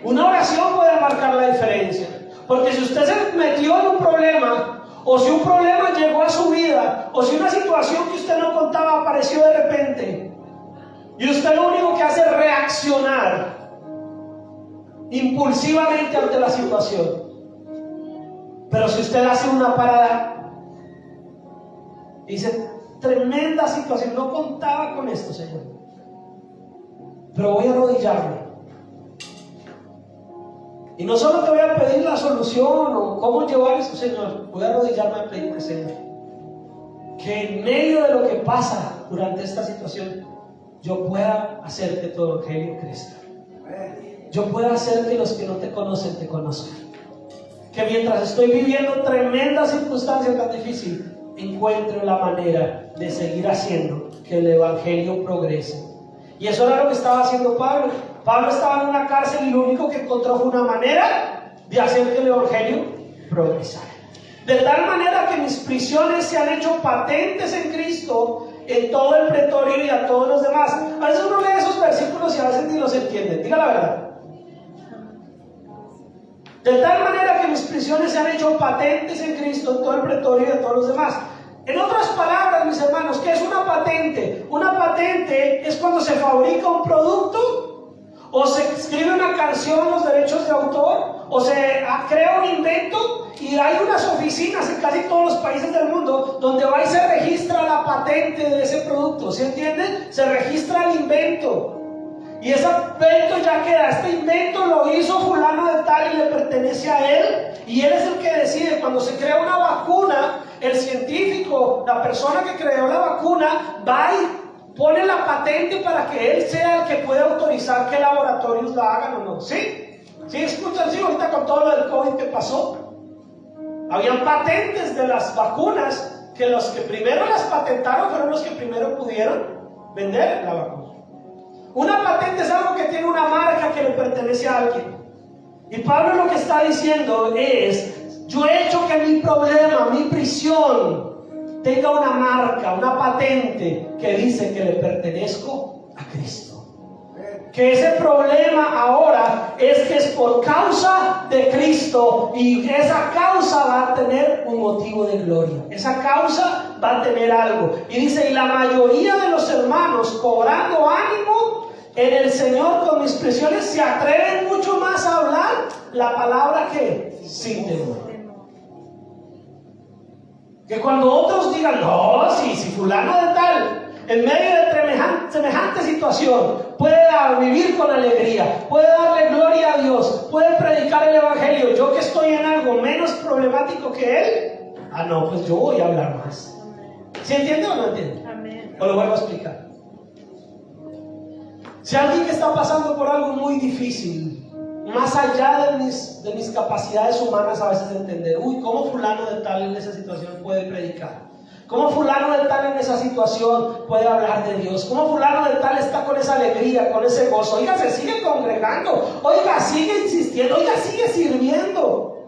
S1: Una oración puede marcar la diferencia. Porque si usted se metió en un problema, o si un problema llegó a su vida, o si una situación que usted no contaba apareció de repente, y usted lo único que hace es reaccionar impulsivamente ante la situación. Pero si usted hace una parada, dice: tremenda situación, no contaba con esto, Señor, pero voy a arrodillarme. Y no solo te voy a pedir la solución o cómo llevar eso, Señor, voy a arrodillarme a pedirte, Señor, que en medio de lo que pasa durante esta situación, yo pueda hacer que tu evangelio crezca. Yo pueda hacer que los que no te conocen te conozcan. Que mientras estoy viviendo tremendas circunstancias tan difíciles, encuentre la manera de seguir haciendo que el evangelio progrese. Y eso era lo que estaba haciendo Pablo. Pablo estaba en una cárcel y lo único que encontró fue una manera de hacer que el evangelio progresara. De tal manera que mis prisiones se han hecho patentes en Cristo en todo el pretorio y a todos los demás. A veces uno lee esos versículos y a veces ni los entiende. Diga la verdad. De tal manera que mis prisiones se han hecho patentes en Cristo en todo el pretorio y a todos los demás. En otras palabras, mis hermanos, ¿qué es una patente? Una patente es cuando se fabrica un producto, o se escribe una canción, los derechos de autor, o se crea un invento, y hay unas oficinas en casi todos los países del mundo donde va y se registra la patente de ese producto. ¿Sí entienden? Se registra el invento. Y ese invento ya queda. Este invento lo hizo fulano de tal y le pertenece a él, y él es el que decide. Cuando se crea una vacuna, el científico, la persona que creó la vacuna, va y pone la patente para que él sea el que pueda autorizar que laboratorios la hagan o no. ¿Sí? ¿Sí escuchan? Sí, ahorita con todo lo del COVID que pasó, habían patentes de las vacunas, que los que primero las patentaron fueron los que primero pudieron vender la vacuna. Una patente es algo que tiene una marca que le pertenece a alguien. Y Pablo lo que está diciendo es: yo he hecho que mi problema, mi prisión, tenga una marca, una patente que dice que le pertenezco a Cristo. Que ese problema ahora es que es por causa de Cristo, y esa causa va a tener un motivo de gloria. Esa causa va a tener algo. Y dice: y la mayoría de los hermanos, cobrando ánimo en el Señor con mis prisiones, se atreven mucho más a hablar la palabra que sin temor. Que cuando otros digan: no, si fulano de tal, en medio de semejante situación, puede vivir con alegría, puede darle gloria a Dios, puede predicar el evangelio, yo que estoy en algo menos problemático que él, no, pues yo voy a hablar más. ¿Sí entiende o no entiende? Amén. O lo vuelvo a explicar. Si alguien que está pasando por algo muy difícil, más allá de mis capacidades humanas a veces de entender, ¿cómo fulano de tal en esa situación puede predicar? ¿Cómo fulano de tal en esa situación puede hablar de Dios? ¿Cómo fulano de tal está con esa alegría, con ese gozo? Oiga, se sigue congregando, oiga, sigue insistiendo, oiga, sigue sirviendo.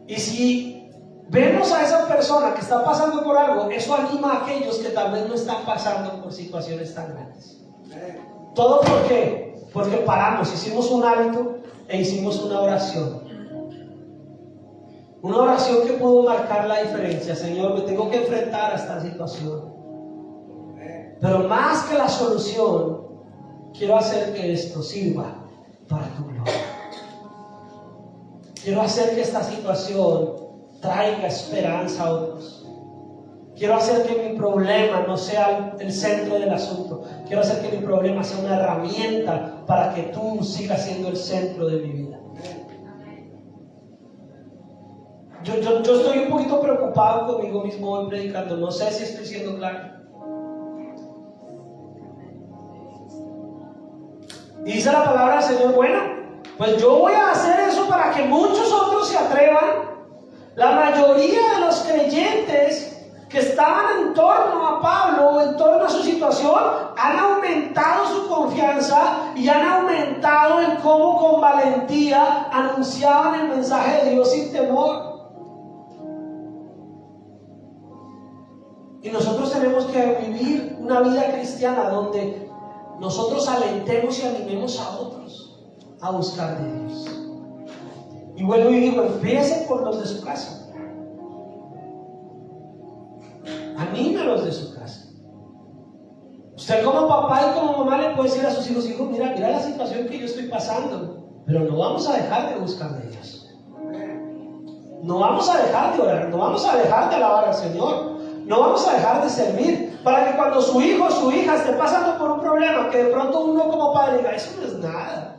S1: Y si vemos a esa persona que está pasando por algo, eso anima a aquellos que tal vez no están pasando por situaciones tan grandes. ¿Todo por qué? Porque paramos, hicimos un hábito e hicimos una oración. Una oración que pudo marcar la diferencia. Señor, me tengo que enfrentar a esta situación, pero más que la solución, quiero hacer que esto sirva para tu gloria. Quiero hacer que esta situación traiga esperanza a otros. Quiero hacer que mi problema no sea el centro del asunto. Quiero hacer que mi problema sea una herramienta para que tú sigas siendo el centro de mi vida. Yo estoy un poquito preocupado conmigo mismo hoy predicando. No sé si estoy siendo claro. Y dice la palabra del Señor: bueno, pues yo voy a hacer eso para que muchos otros se atrevan. La mayoría de los creyentes que estaban en torno a Pablo, en torno a su situación, han aumentado su confianza y han aumentado en cómo con valentía anunciaban el mensaje de Dios sin temor. Y nosotros tenemos que vivir una vida cristiana donde nosotros alentemos y animemos a otros a buscar de Dios. Y vuelvo y digo: empiece por los de su casa. los de su casa. Usted como papá y como mamá le puede decir a sus hijos, hijos, mira la situación que yo estoy pasando, pero no vamos a dejar de buscar de Dios. No vamos a dejar de orar, no vamos a dejar de alabar al Señor, no vamos a dejar de servir, para que cuando su hijo o su hija esté pasando por un problema, que de pronto uno como padre diga, eso no es nada.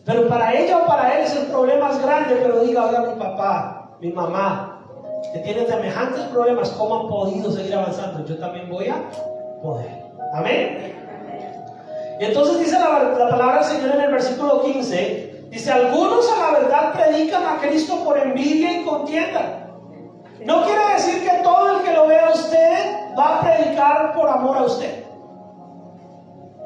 S1: Pero para ella o para él es el problema más grande, pero diga, oiga, mi papá, mi mamá, que tienen semejantes problemas, ¿cómo han podido seguir avanzando? Yo también voy a poder. Amén. Y entonces dice la palabra del Señor en el versículo 15, dice, algunos a la verdad predican a Cristo por envidia y contienda. No quiere decir que todo el que lo vea a usted va a predicar por amor a usted.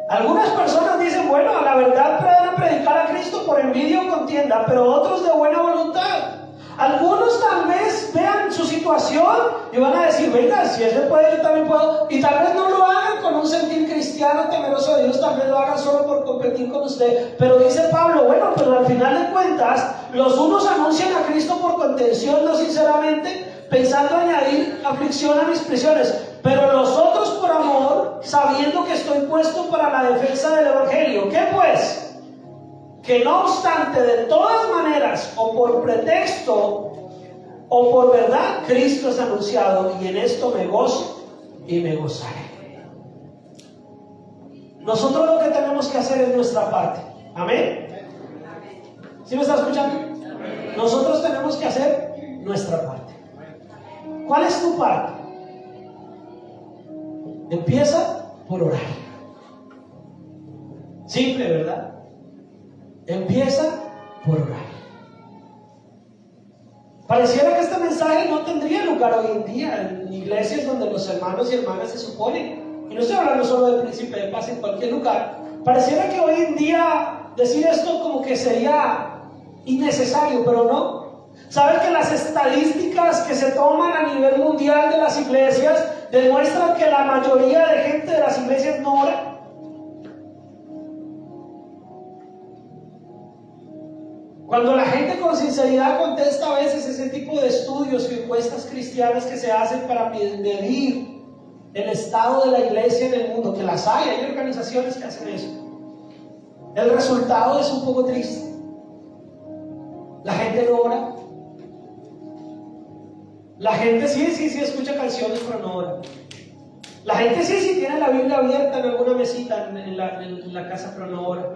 S1: Algunas personas dicen, bueno, a la verdad van a predicar a Cristo por envidia o contienda, pero otros de buena voluntad. Algunos tal vez vean su situación y van a decir, venga, si él se puede, yo también puedo. Y tal vez no lo hagan con un sentir cristiano temeroso de Dios, tal vez lo hagan solo por competir con usted. Pero dice Pablo, bueno, pero al final de cuentas, los unos anuncian a Cristo por contención, no sinceramente, pensando añadir aflicción a mis prisiones, pero los otros por amor, sabiendo que estoy puesto para la defensa del Evangelio. ¿Qué pues? Que no obstante, de todas maneras, o por pretexto, o por verdad, Cristo es anunciado, y en esto me gozo y me gozaré. Nosotros lo que tenemos que hacer es nuestra parte. ¿Amén? ¿Sí me está escuchando? Nosotros tenemos que hacer nuestra parte. ¿Cuál es tu parte? Empieza por orar. Simple, ¿verdad? Empieza por orar. Pareciera que este mensaje no tendría lugar hoy en día en iglesias donde los hermanos y hermanas se suponen, y no estoy hablando solo del Príncipe de Paz, en cualquier lugar. Pareciera que hoy en día decir esto como que sería innecesario, pero no. ¿Saben que las estadísticas que se toman a nivel mundial de las iglesias demuestran que la mayoría de gente de las iglesias no ora? Cuando la gente con sinceridad contesta a veces ese tipo de estudios y encuestas cristianas que se hacen para medir el estado de la iglesia en el mundo, que las hay organizaciones que hacen eso, el resultado es un poco triste. La gente no ora. La gente sí escucha canciones, pero no ora. La gente sí tiene la Biblia abierta en alguna mesita en la casa, pero no ora.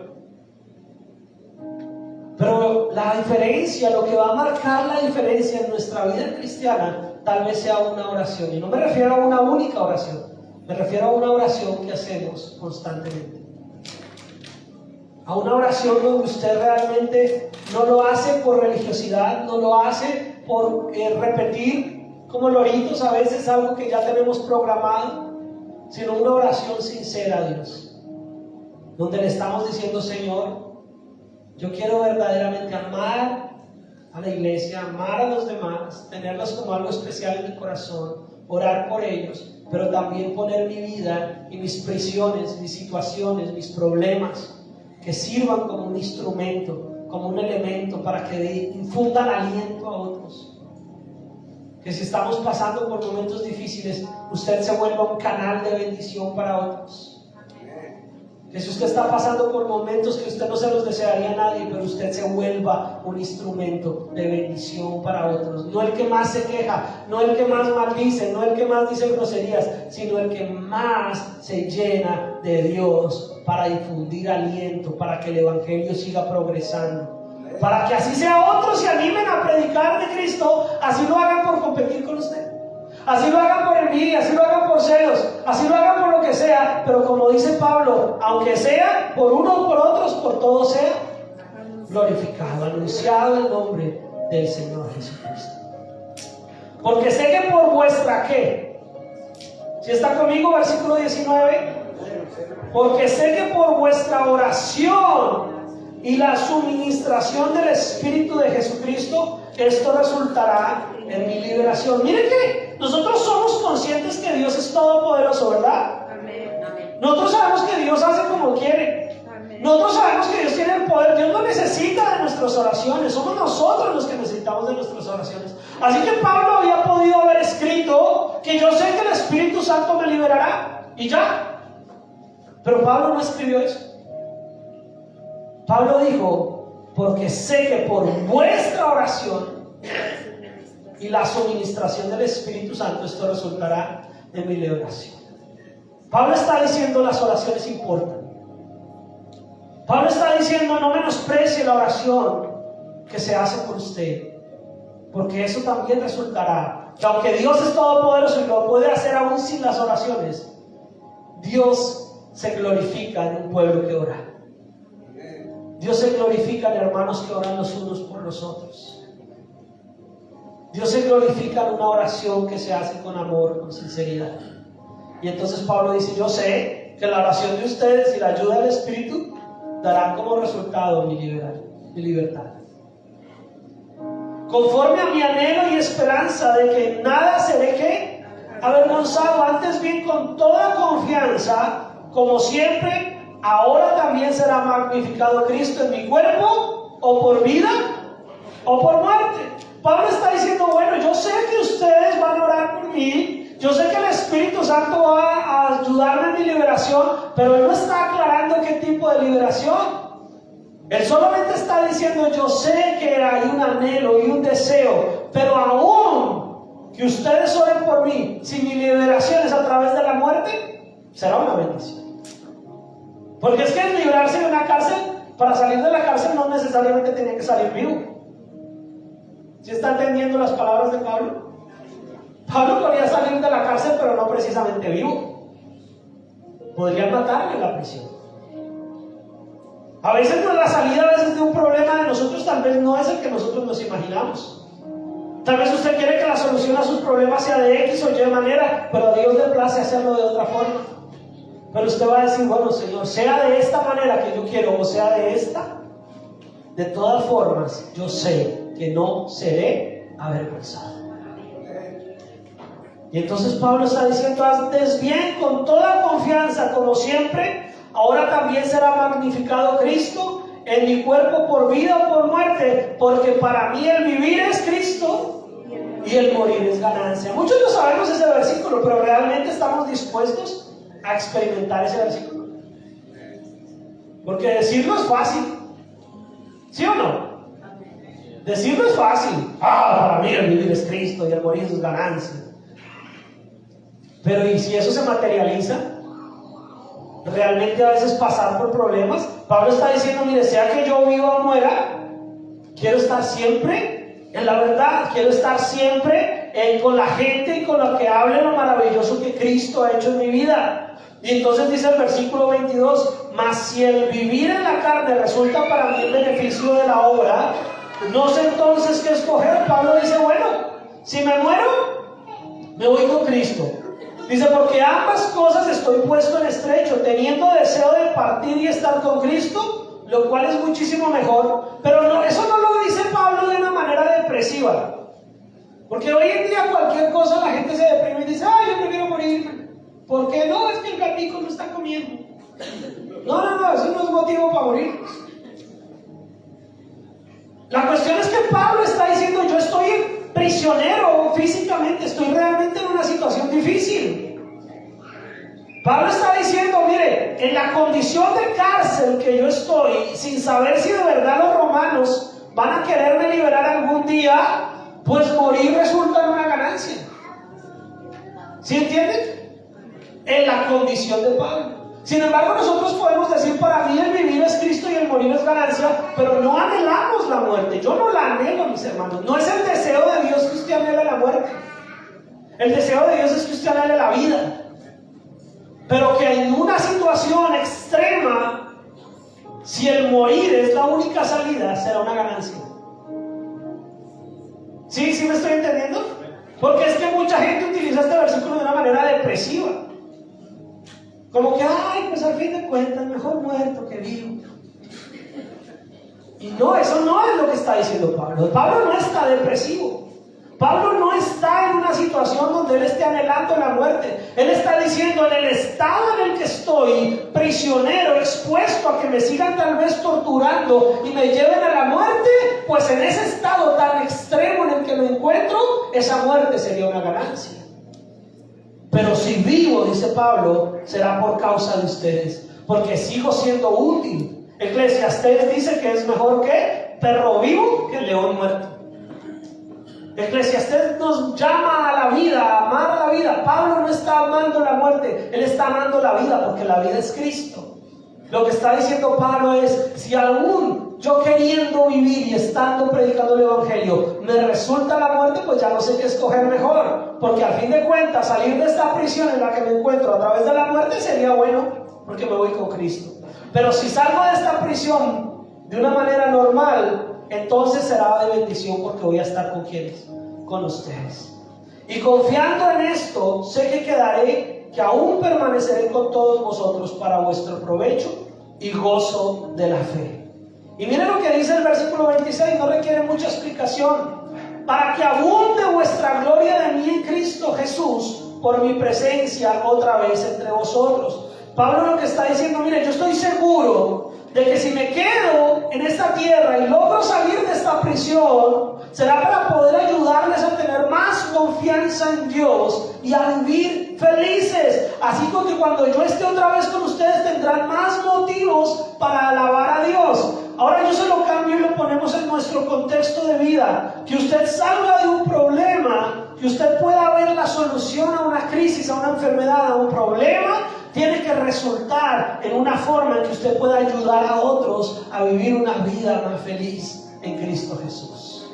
S1: Pero la diferencia, lo que va a marcar la diferencia en nuestra vida cristiana, tal vez sea una oración. Y no me refiero a una única oración, me refiero a una oración que hacemos constantemente. A una oración donde usted realmente no lo hace por religiosidad, no lo hace por repetir como loritos a veces algo que ya tenemos programado, sino una oración sincera a Dios, donde le estamos diciendo, Señor, yo quiero verdaderamente amar a la iglesia, amar a los demás, tenerlos como algo especial en mi corazón, orar por ellos, pero también poner mi vida y mis prisiones, mis situaciones, mis problemas, que sirvan como un instrumento, como un elemento para que infundan aliento a otros. Que si estamos pasando por momentos difíciles, usted se vuelva un canal de bendición para otros. Que si usted está pasando por momentos que usted no se los desearía a nadie, pero usted se vuelva un instrumento de bendición para otros. No el que más se queja, no el que más maldice, no el que más dice groserías, sino el que más se llena de Dios para difundir aliento, para que el Evangelio siga progresando, para que así sea otros se animen a predicar de Cristo, así lo hagan por competir con usted, así lo hagan por envidia, así lo hagan por celos, así lo hagan por lo que sea, pero como dice Pablo, aunque sea por unos o por otros, por todos sea glorificado, anunciado el nombre del Señor Jesucristo. Porque sé que por vuestra ¿qué? Si está conmigo, versículo 19. Porque sé que por vuestra oración y la suministración del Espíritu de Jesucristo, esto resultará en mi liberación. Miren que nosotros somos conscientes que Dios es todopoderoso, ¿verdad?
S2: Amén.
S1: Nosotros sabemos que Dios hace como quiere. Nosotros sabemos que Dios tiene el poder poder. Dios no necesita de nuestras oraciones, somos nosotros los que necesitamos de nuestras oraciones. Así que Pablo había podido haber escrito que yo sé que el Espíritu Santo me liberará, y ya. Pero Pablo no escribió eso. Pablo dijo, porque sé que por vuestra oración y la suministración del Espíritu Santo esto resultará de mi liberación. Pablo está diciendo las oraciones importan. Pablo está diciendo no menosprecie la oración que se hace por usted, porque eso también resultará que aunque Dios es todopoderoso y lo puede hacer aún sin las oraciones, Dios se glorifica en un pueblo que ora. Dios se glorifica en hermanos que oran los unos por los otros. Dios se glorifica en una oración que se hace con amor, con sinceridad. Y entonces Pablo dice, yo sé que la oración de ustedes y la ayuda del Espíritu darán como resultado mi libertad. Conforme a mi anhelo y esperanza de que nada seré ¿qué? Avergonzado, antes bien con toda confianza, como siempre, ahora también será magnificado Cristo en mi cuerpo, o por vida, o por muerte. Pablo está diciendo, bueno, yo sé que ustedes van a orar por mí, yo sé que el Espíritu Santo va a ayudarme en mi liberación, pero él no está aclarando qué tipo de liberación. Él solamente está diciendo, yo sé que hay un anhelo y un deseo, pero aún que ustedes oren por mí, si mi liberación es a través de la muerte, será una bendición. Porque es que librarse de una cárcel, para salir de la cárcel no necesariamente tiene que salir vivo. ¿Sí está entendiendo las palabras de Pablo? Pablo podría salir de la cárcel, pero no precisamente vivo. Podrían matarle en la prisión. A veces la salida de un problema de nosotros tal vez no es el que nosotros nos imaginamos. Tal vez usted quiere que la solución a sus problemas sea de X o Y manera, pero a Dios le place hacerlo de otra forma. Pero usted va a decir, bueno, Señor, sea de esta manera que yo quiero o sea de esta, de todas formas, yo sé que no seré avergonzado. Y entonces Pablo está diciendo, antes bien, con toda confianza, como siempre, ahora también será magnificado Cristo en mi cuerpo por vida o por muerte, porque para mí el vivir es Cristo y el morir es ganancia. Muchos no sabemos ese versículo, pero realmente estamos dispuestos a experimentar ese versículo. Porque decirlo es fácil, ¿sí o no? Decirlo es fácil. Para mí el vivir es Cristo y el morir es ganancia. Pero ¿y si eso se materializa? Realmente a veces pasar por problemas. Pablo está diciendo, mire, sea que yo viva o muera, quiero estar siempre en la verdad, quiero estar siempre con la gente y con lo que hable lo maravilloso que Cristo ha hecho en mi vida. Y entonces dice el versículo 22, mas si el vivir en la carne resulta para mí el beneficio de la obra, no sé entonces qué escoger. Pablo dice, bueno, si me muero, me voy con Cristo. Dice, porque ambas cosas estoy puesto en estrecho, teniendo deseo de partir y estar con Cristo, lo cual es muchísimo mejor. Pero no, eso no lo dice Pablo de una manera depresiva. Porque hoy en día cualquier cosa la gente se deprime y dice, yo prefiero morirme. ¿Por qué no? Es que el gatico no está comiendo. No, eso no es motivo para morir. La cuestión es que Pablo está diciendo, yo estoy prisionero físicamente, estoy realmente en una situación difícil. Pablo está diciendo, mire, en la condición de cárcel que yo estoy, sin saber si de verdad los romanos van a quererme liberar algún día, pues morir resulta en una ganancia. ¿Sí entienden? En la condición de Pablo. Sin embargo, nosotros podemos decir, para mí el vivir es Cristo y el morir es ganancia, pero no anhelamos la muerte. Yo no la anhelo, mis hermanos. No es el deseo de Dios que usted anhele la muerte. El deseo de Dios es que usted anhele la vida. Pero que en una situación extrema, si el morir es la única salida, será una ganancia. ¿Sí me estoy entendiendo? Porque es que mucha gente utiliza este versículo de una manera depresiva. Como que, pues al fin de cuentas, mejor muerto que vivo. Y no, eso no es lo que está diciendo Pablo. Pablo no está depresivo. Pablo no está en una una situación donde él esté anhelando la muerte. Él está diciendo, en el estado en el que estoy, prisionero, expuesto a que me sigan tal vez torturando y me lleven a la muerte, pues en ese estado tan extremo en el que me encuentro, esa muerte sería una ganancia. Pero si vivo, dice Pablo, será por causa de ustedes, porque sigo siendo útil. Eclesiastés dice que es mejor que perro vivo que león muerto. Eclesiastés nos llama a la vida, a amar la vida. Pablo no está amando la muerte, él está amando la vida, porque la vida es Cristo. Lo que está diciendo Pablo es, si aún yo queriendo vivir y estando predicando el Evangelio me resulta la muerte, pues ya no sé qué escoger mejor, porque al fin de cuentas salir de esta prisión en la que me encuentro a través de la muerte sería bueno, porque me voy con Cristo. Pero si salgo de esta prisión de una manera normal, entonces será de bendición, porque voy a estar con quienes, con ustedes. Y confiando en esto, sé que quedaré, que aún permaneceré con todos vosotros para vuestro provecho y gozo de la fe. Y miren lo que dice el versículo 26, no requiere mucha explicación. Para que abunde vuestra gloria de mí en Cristo Jesús, por mi presencia otra vez entre vosotros. Pablo lo que está diciendo, mire, yo estoy seguro de que si me quedo en esta tierra y logro salir de esta prisión, será para poder ayudarles a tener más confianza en Dios y a vivir felices. Así que cuando yo esté otra vez con ustedes, tendrán más motivos para alabar a Dios. Ahora yo se lo cambio y lo ponemos en nuestro contexto de vida. Que usted salga de un problema, que usted pueda ver la solución a una crisis, a una enfermedad, a un problema, tiene que resultar en una forma en que usted pueda ayudar a otros a vivir una vida más feliz en Cristo Jesús.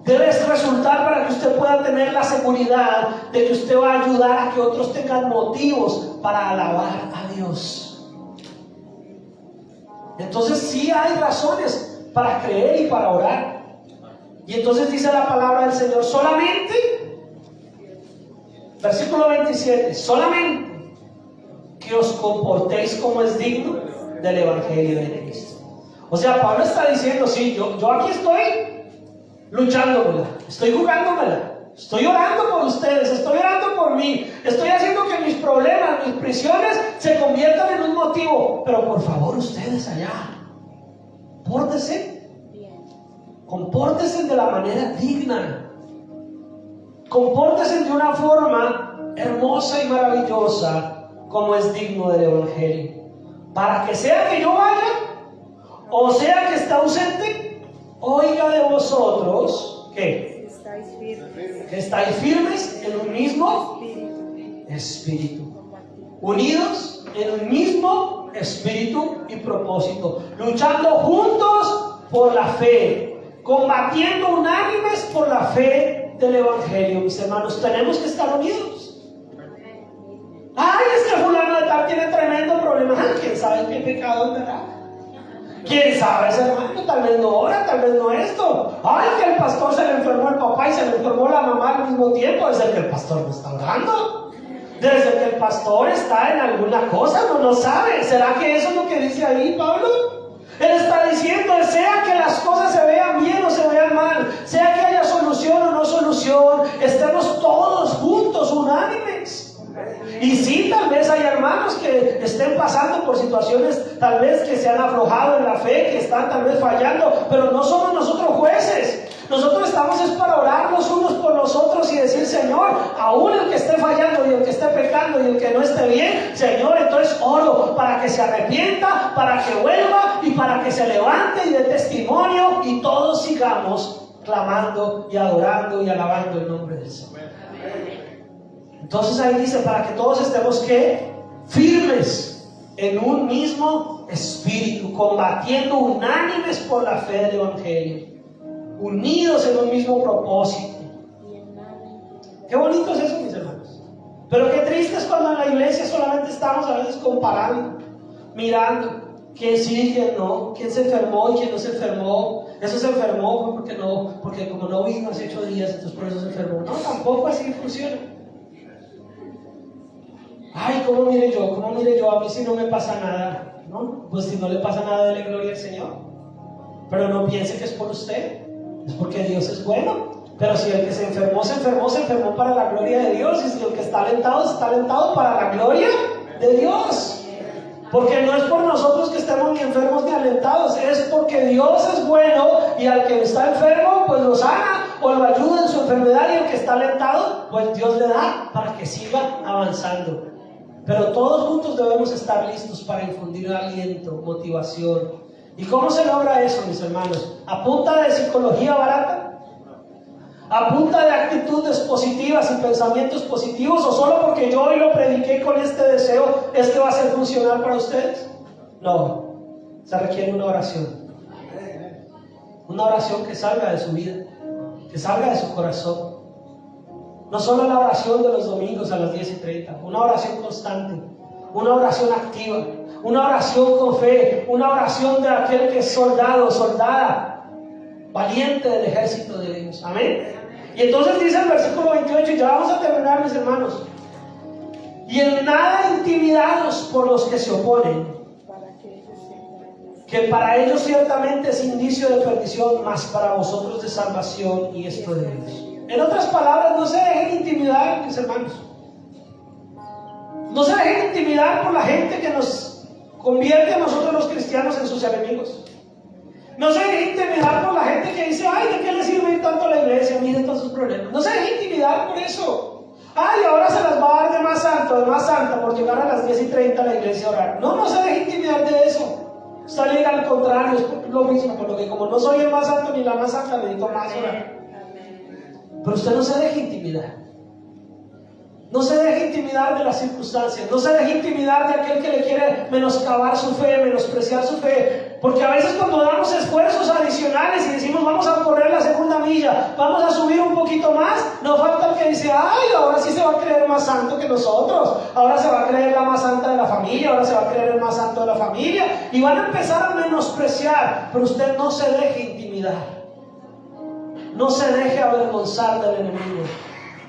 S1: Debe resultar para que usted pueda tener la seguridad de que usted va a ayudar a que otros tengan motivos para alabar a Dios. Entonces sí hay razones para creer y para orar. Y entonces dice la palabra del Señor, solamente, versículo 27, solamente que os comportéis como es digno del Evangelio de Cristo. O sea, Pablo está diciendo, sí, yo aquí estoy luchándomela, estoy jugándomela, estoy orando por ustedes, estoy orando por mí, estoy haciendo que mis problemas, mis prisiones se conviertan en un motivo. Pero por favor, ustedes allá, compórtense de la manera digna, compórtense de una forma hermosa y maravillosa, como es digno del Evangelio, para que sea que yo vaya o sea que está ausente, oiga de vosotros que estáis firmes en un mismo espíritu, unidos en un mismo espíritu y propósito, luchando juntos por la fe, combatiendo unánimes por la fe del Evangelio. Mis hermanos, tenemos que estar unidos. Ay, es que fulano de tal tiene tremendo problema. ¿Quién sabe qué pecado andará? ¿Quién sabe ese hermano? Tal vez no ora, tal vez no esto. Ay, que el pastor se le enfermó el papá y se le enfermó la mamá al mismo tiempo. Desde que el pastor no está orando, desde que el pastor está en alguna cosa, no sabe. ¿Será que eso es lo que dice ahí Pablo? Él está diciendo, sea que las cosas se vean bien o se vean mal, sea que haya solución o no solución, estemos todos juntos, unánimes. Y sí, tal vez hay hermanos que estén pasando por situaciones, tal vez que se han aflojado en la fe, que están tal vez fallando, pero no somos nosotros jueces. Nosotros estamos es para orar los unos por los otros y decir, Señor, aún el que esté fallando y el que esté pecando y el que no esté bien, Señor, entonces oro para que se arrepienta, para que vuelva y para que se levante y dé testimonio y todos sigamos clamando y adorando y alabando el nombre del Señor. Entonces ahí dice, para que todos estemos ¿qué? Firmes en un mismo espíritu, combatiendo unánimes por la fe del Evangelio, unidos en un mismo propósito. Qué bonito es eso, mis hermanos. Pero qué triste es cuando en la iglesia solamente estamos a veces comparando, mirando quién sí, quién no, quién se enfermó y quién no se enfermó. Eso se enfermó porque como no vino hace 8 días, entonces por eso se enfermó. No, tampoco así funciona. Ay, ¿cómo mire yo? A mí si no me pasa nada. No, pues si no le pasa nada, dele gloria al Señor. Pero no piense que es por usted, es porque Dios es bueno. Pero si el que se enfermó para la gloria de Dios. Y si el que está alentado para la gloria de Dios. Porque no es por nosotros que estemos ni enfermos ni alentados, es porque Dios es bueno y al que está enfermo pues lo sana o lo ayuda en su enfermedad, y al que está alentado pues Dios le da para que siga avanzando. Pero todos juntos debemos estar listos para infundir aliento, motivación. ¿Y cómo se logra eso, mis hermanos? ¿A punta de psicología barata? ¿A punta de actitudes positivas y pensamientos positivos? ¿O solo porque yo hoy lo prediqué con este deseo es que va a ser funcional para ustedes? No, se requiere una oración. Una oración que salga de su vida, que salga de su corazón. No solo la oración de los domingos a las 10:30, una oración constante, una oración activa, una oración con fe, una oración de aquel que es soldado, soldada, valiente del ejército de Dios. Amén. Y entonces dice el versículo 28, y ya vamos a terminar, mis hermanos. Y en nada intimidados por los que se oponen, que para ellos ciertamente es indicio de perdición, mas para vosotros de salvación, y esto de Dios. En otras palabras, no se dejen intimidar, mis hermanos. No se dejen intimidar por la gente que nos convierte a nosotros los cristianos en sus enemigos. No se dejen intimidar por la gente que dice, ay, ¿de qué le sirve ir tanto a la iglesia? Miren todos sus problemas. No se dejen intimidar por eso. Ay, ahora se las va a dar de más santo, de más santa, por llegar a las 10:30 a la iglesia a orar. No se dejen intimidar de eso. Usted le diga al contrario, es lo mismo, por lo que como no soy el más santo ni la más santa, necesito más orar. Pero usted no se deje intimidar. No se deje intimidar de las circunstancias. No se deje intimidar de aquel que le quiere menoscabar su fe, menospreciar su fe. Porque a veces cuando damos esfuerzos adicionales y decimos vamos a correr la segunda milla, vamos a subir un poquito más, no falta el que dice, ay, ahora sí se va a creer más santo que nosotros. Ahora se va a creer la más santa de la familia, ahora se va a creer el más santo de la familia. Y van a empezar a menospreciar. Pero usted no se deje intimidar. No se deje avergonzar del enemigo.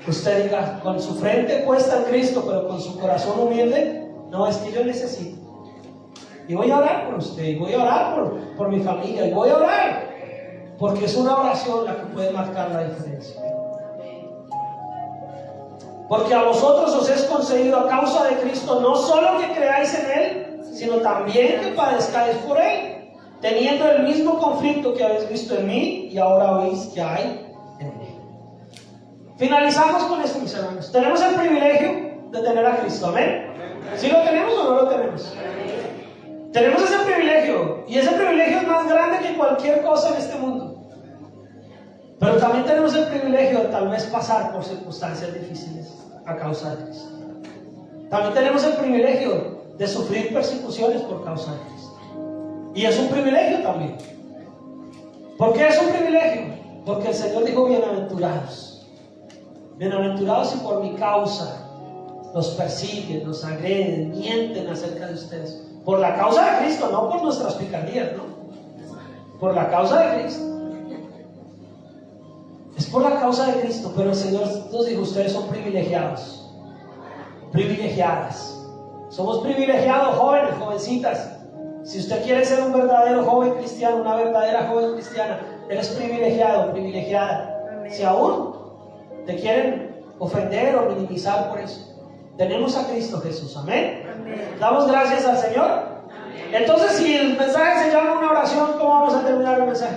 S1: Usted diga, con su frente puesta en Cristo, pero con su corazón humilde, no, es que yo necesito. Y voy a orar por usted, y voy a orar por mi familia, y voy a orar. Porque es una oración la que puede marcar la diferencia. Porque a vosotros os es concedido a causa de Cristo, no solo que creáis en Él, sino también que padezcáis por Él, teniendo el mismo conflicto que habéis visto en mí, y ahora oís que hay en mí. Finalizamos con esto, mis hermanos. Tenemos el privilegio de tener a Cristo, ¿amén? ¿Sí lo tenemos o no lo tenemos? Tenemos ese privilegio, y ese privilegio es más grande que cualquier cosa en este mundo. Pero también tenemos el privilegio de tal vez pasar por circunstancias difíciles a causa de Cristo. También tenemos el privilegio de sufrir persecuciones por causa de Cristo. Y es un privilegio también. ¿Por qué es un privilegio? Porque el Señor dijo, bienaventurados. Bienaventurados si por mi causa los persiguen, los agreden, mienten acerca de ustedes. Por la causa de Cristo, no por nuestras picardías, ¿no? Por la causa de Cristo. Es por la causa de Cristo, pero el Señor nos dijo, ustedes son privilegiados, privilegiadas. Somos privilegiados, jóvenes, jovencitas. Si usted quiere ser un verdadero joven cristiano, una verdadera joven cristiana, eres privilegiado, privilegiada. Si aún te quieren ofender o minimizar por eso, tenemos a Cristo Jesús, amén. Damos gracias al Señor. Entonces, si el mensaje se llama una oración, ¿cómo vamos a terminar el mensaje?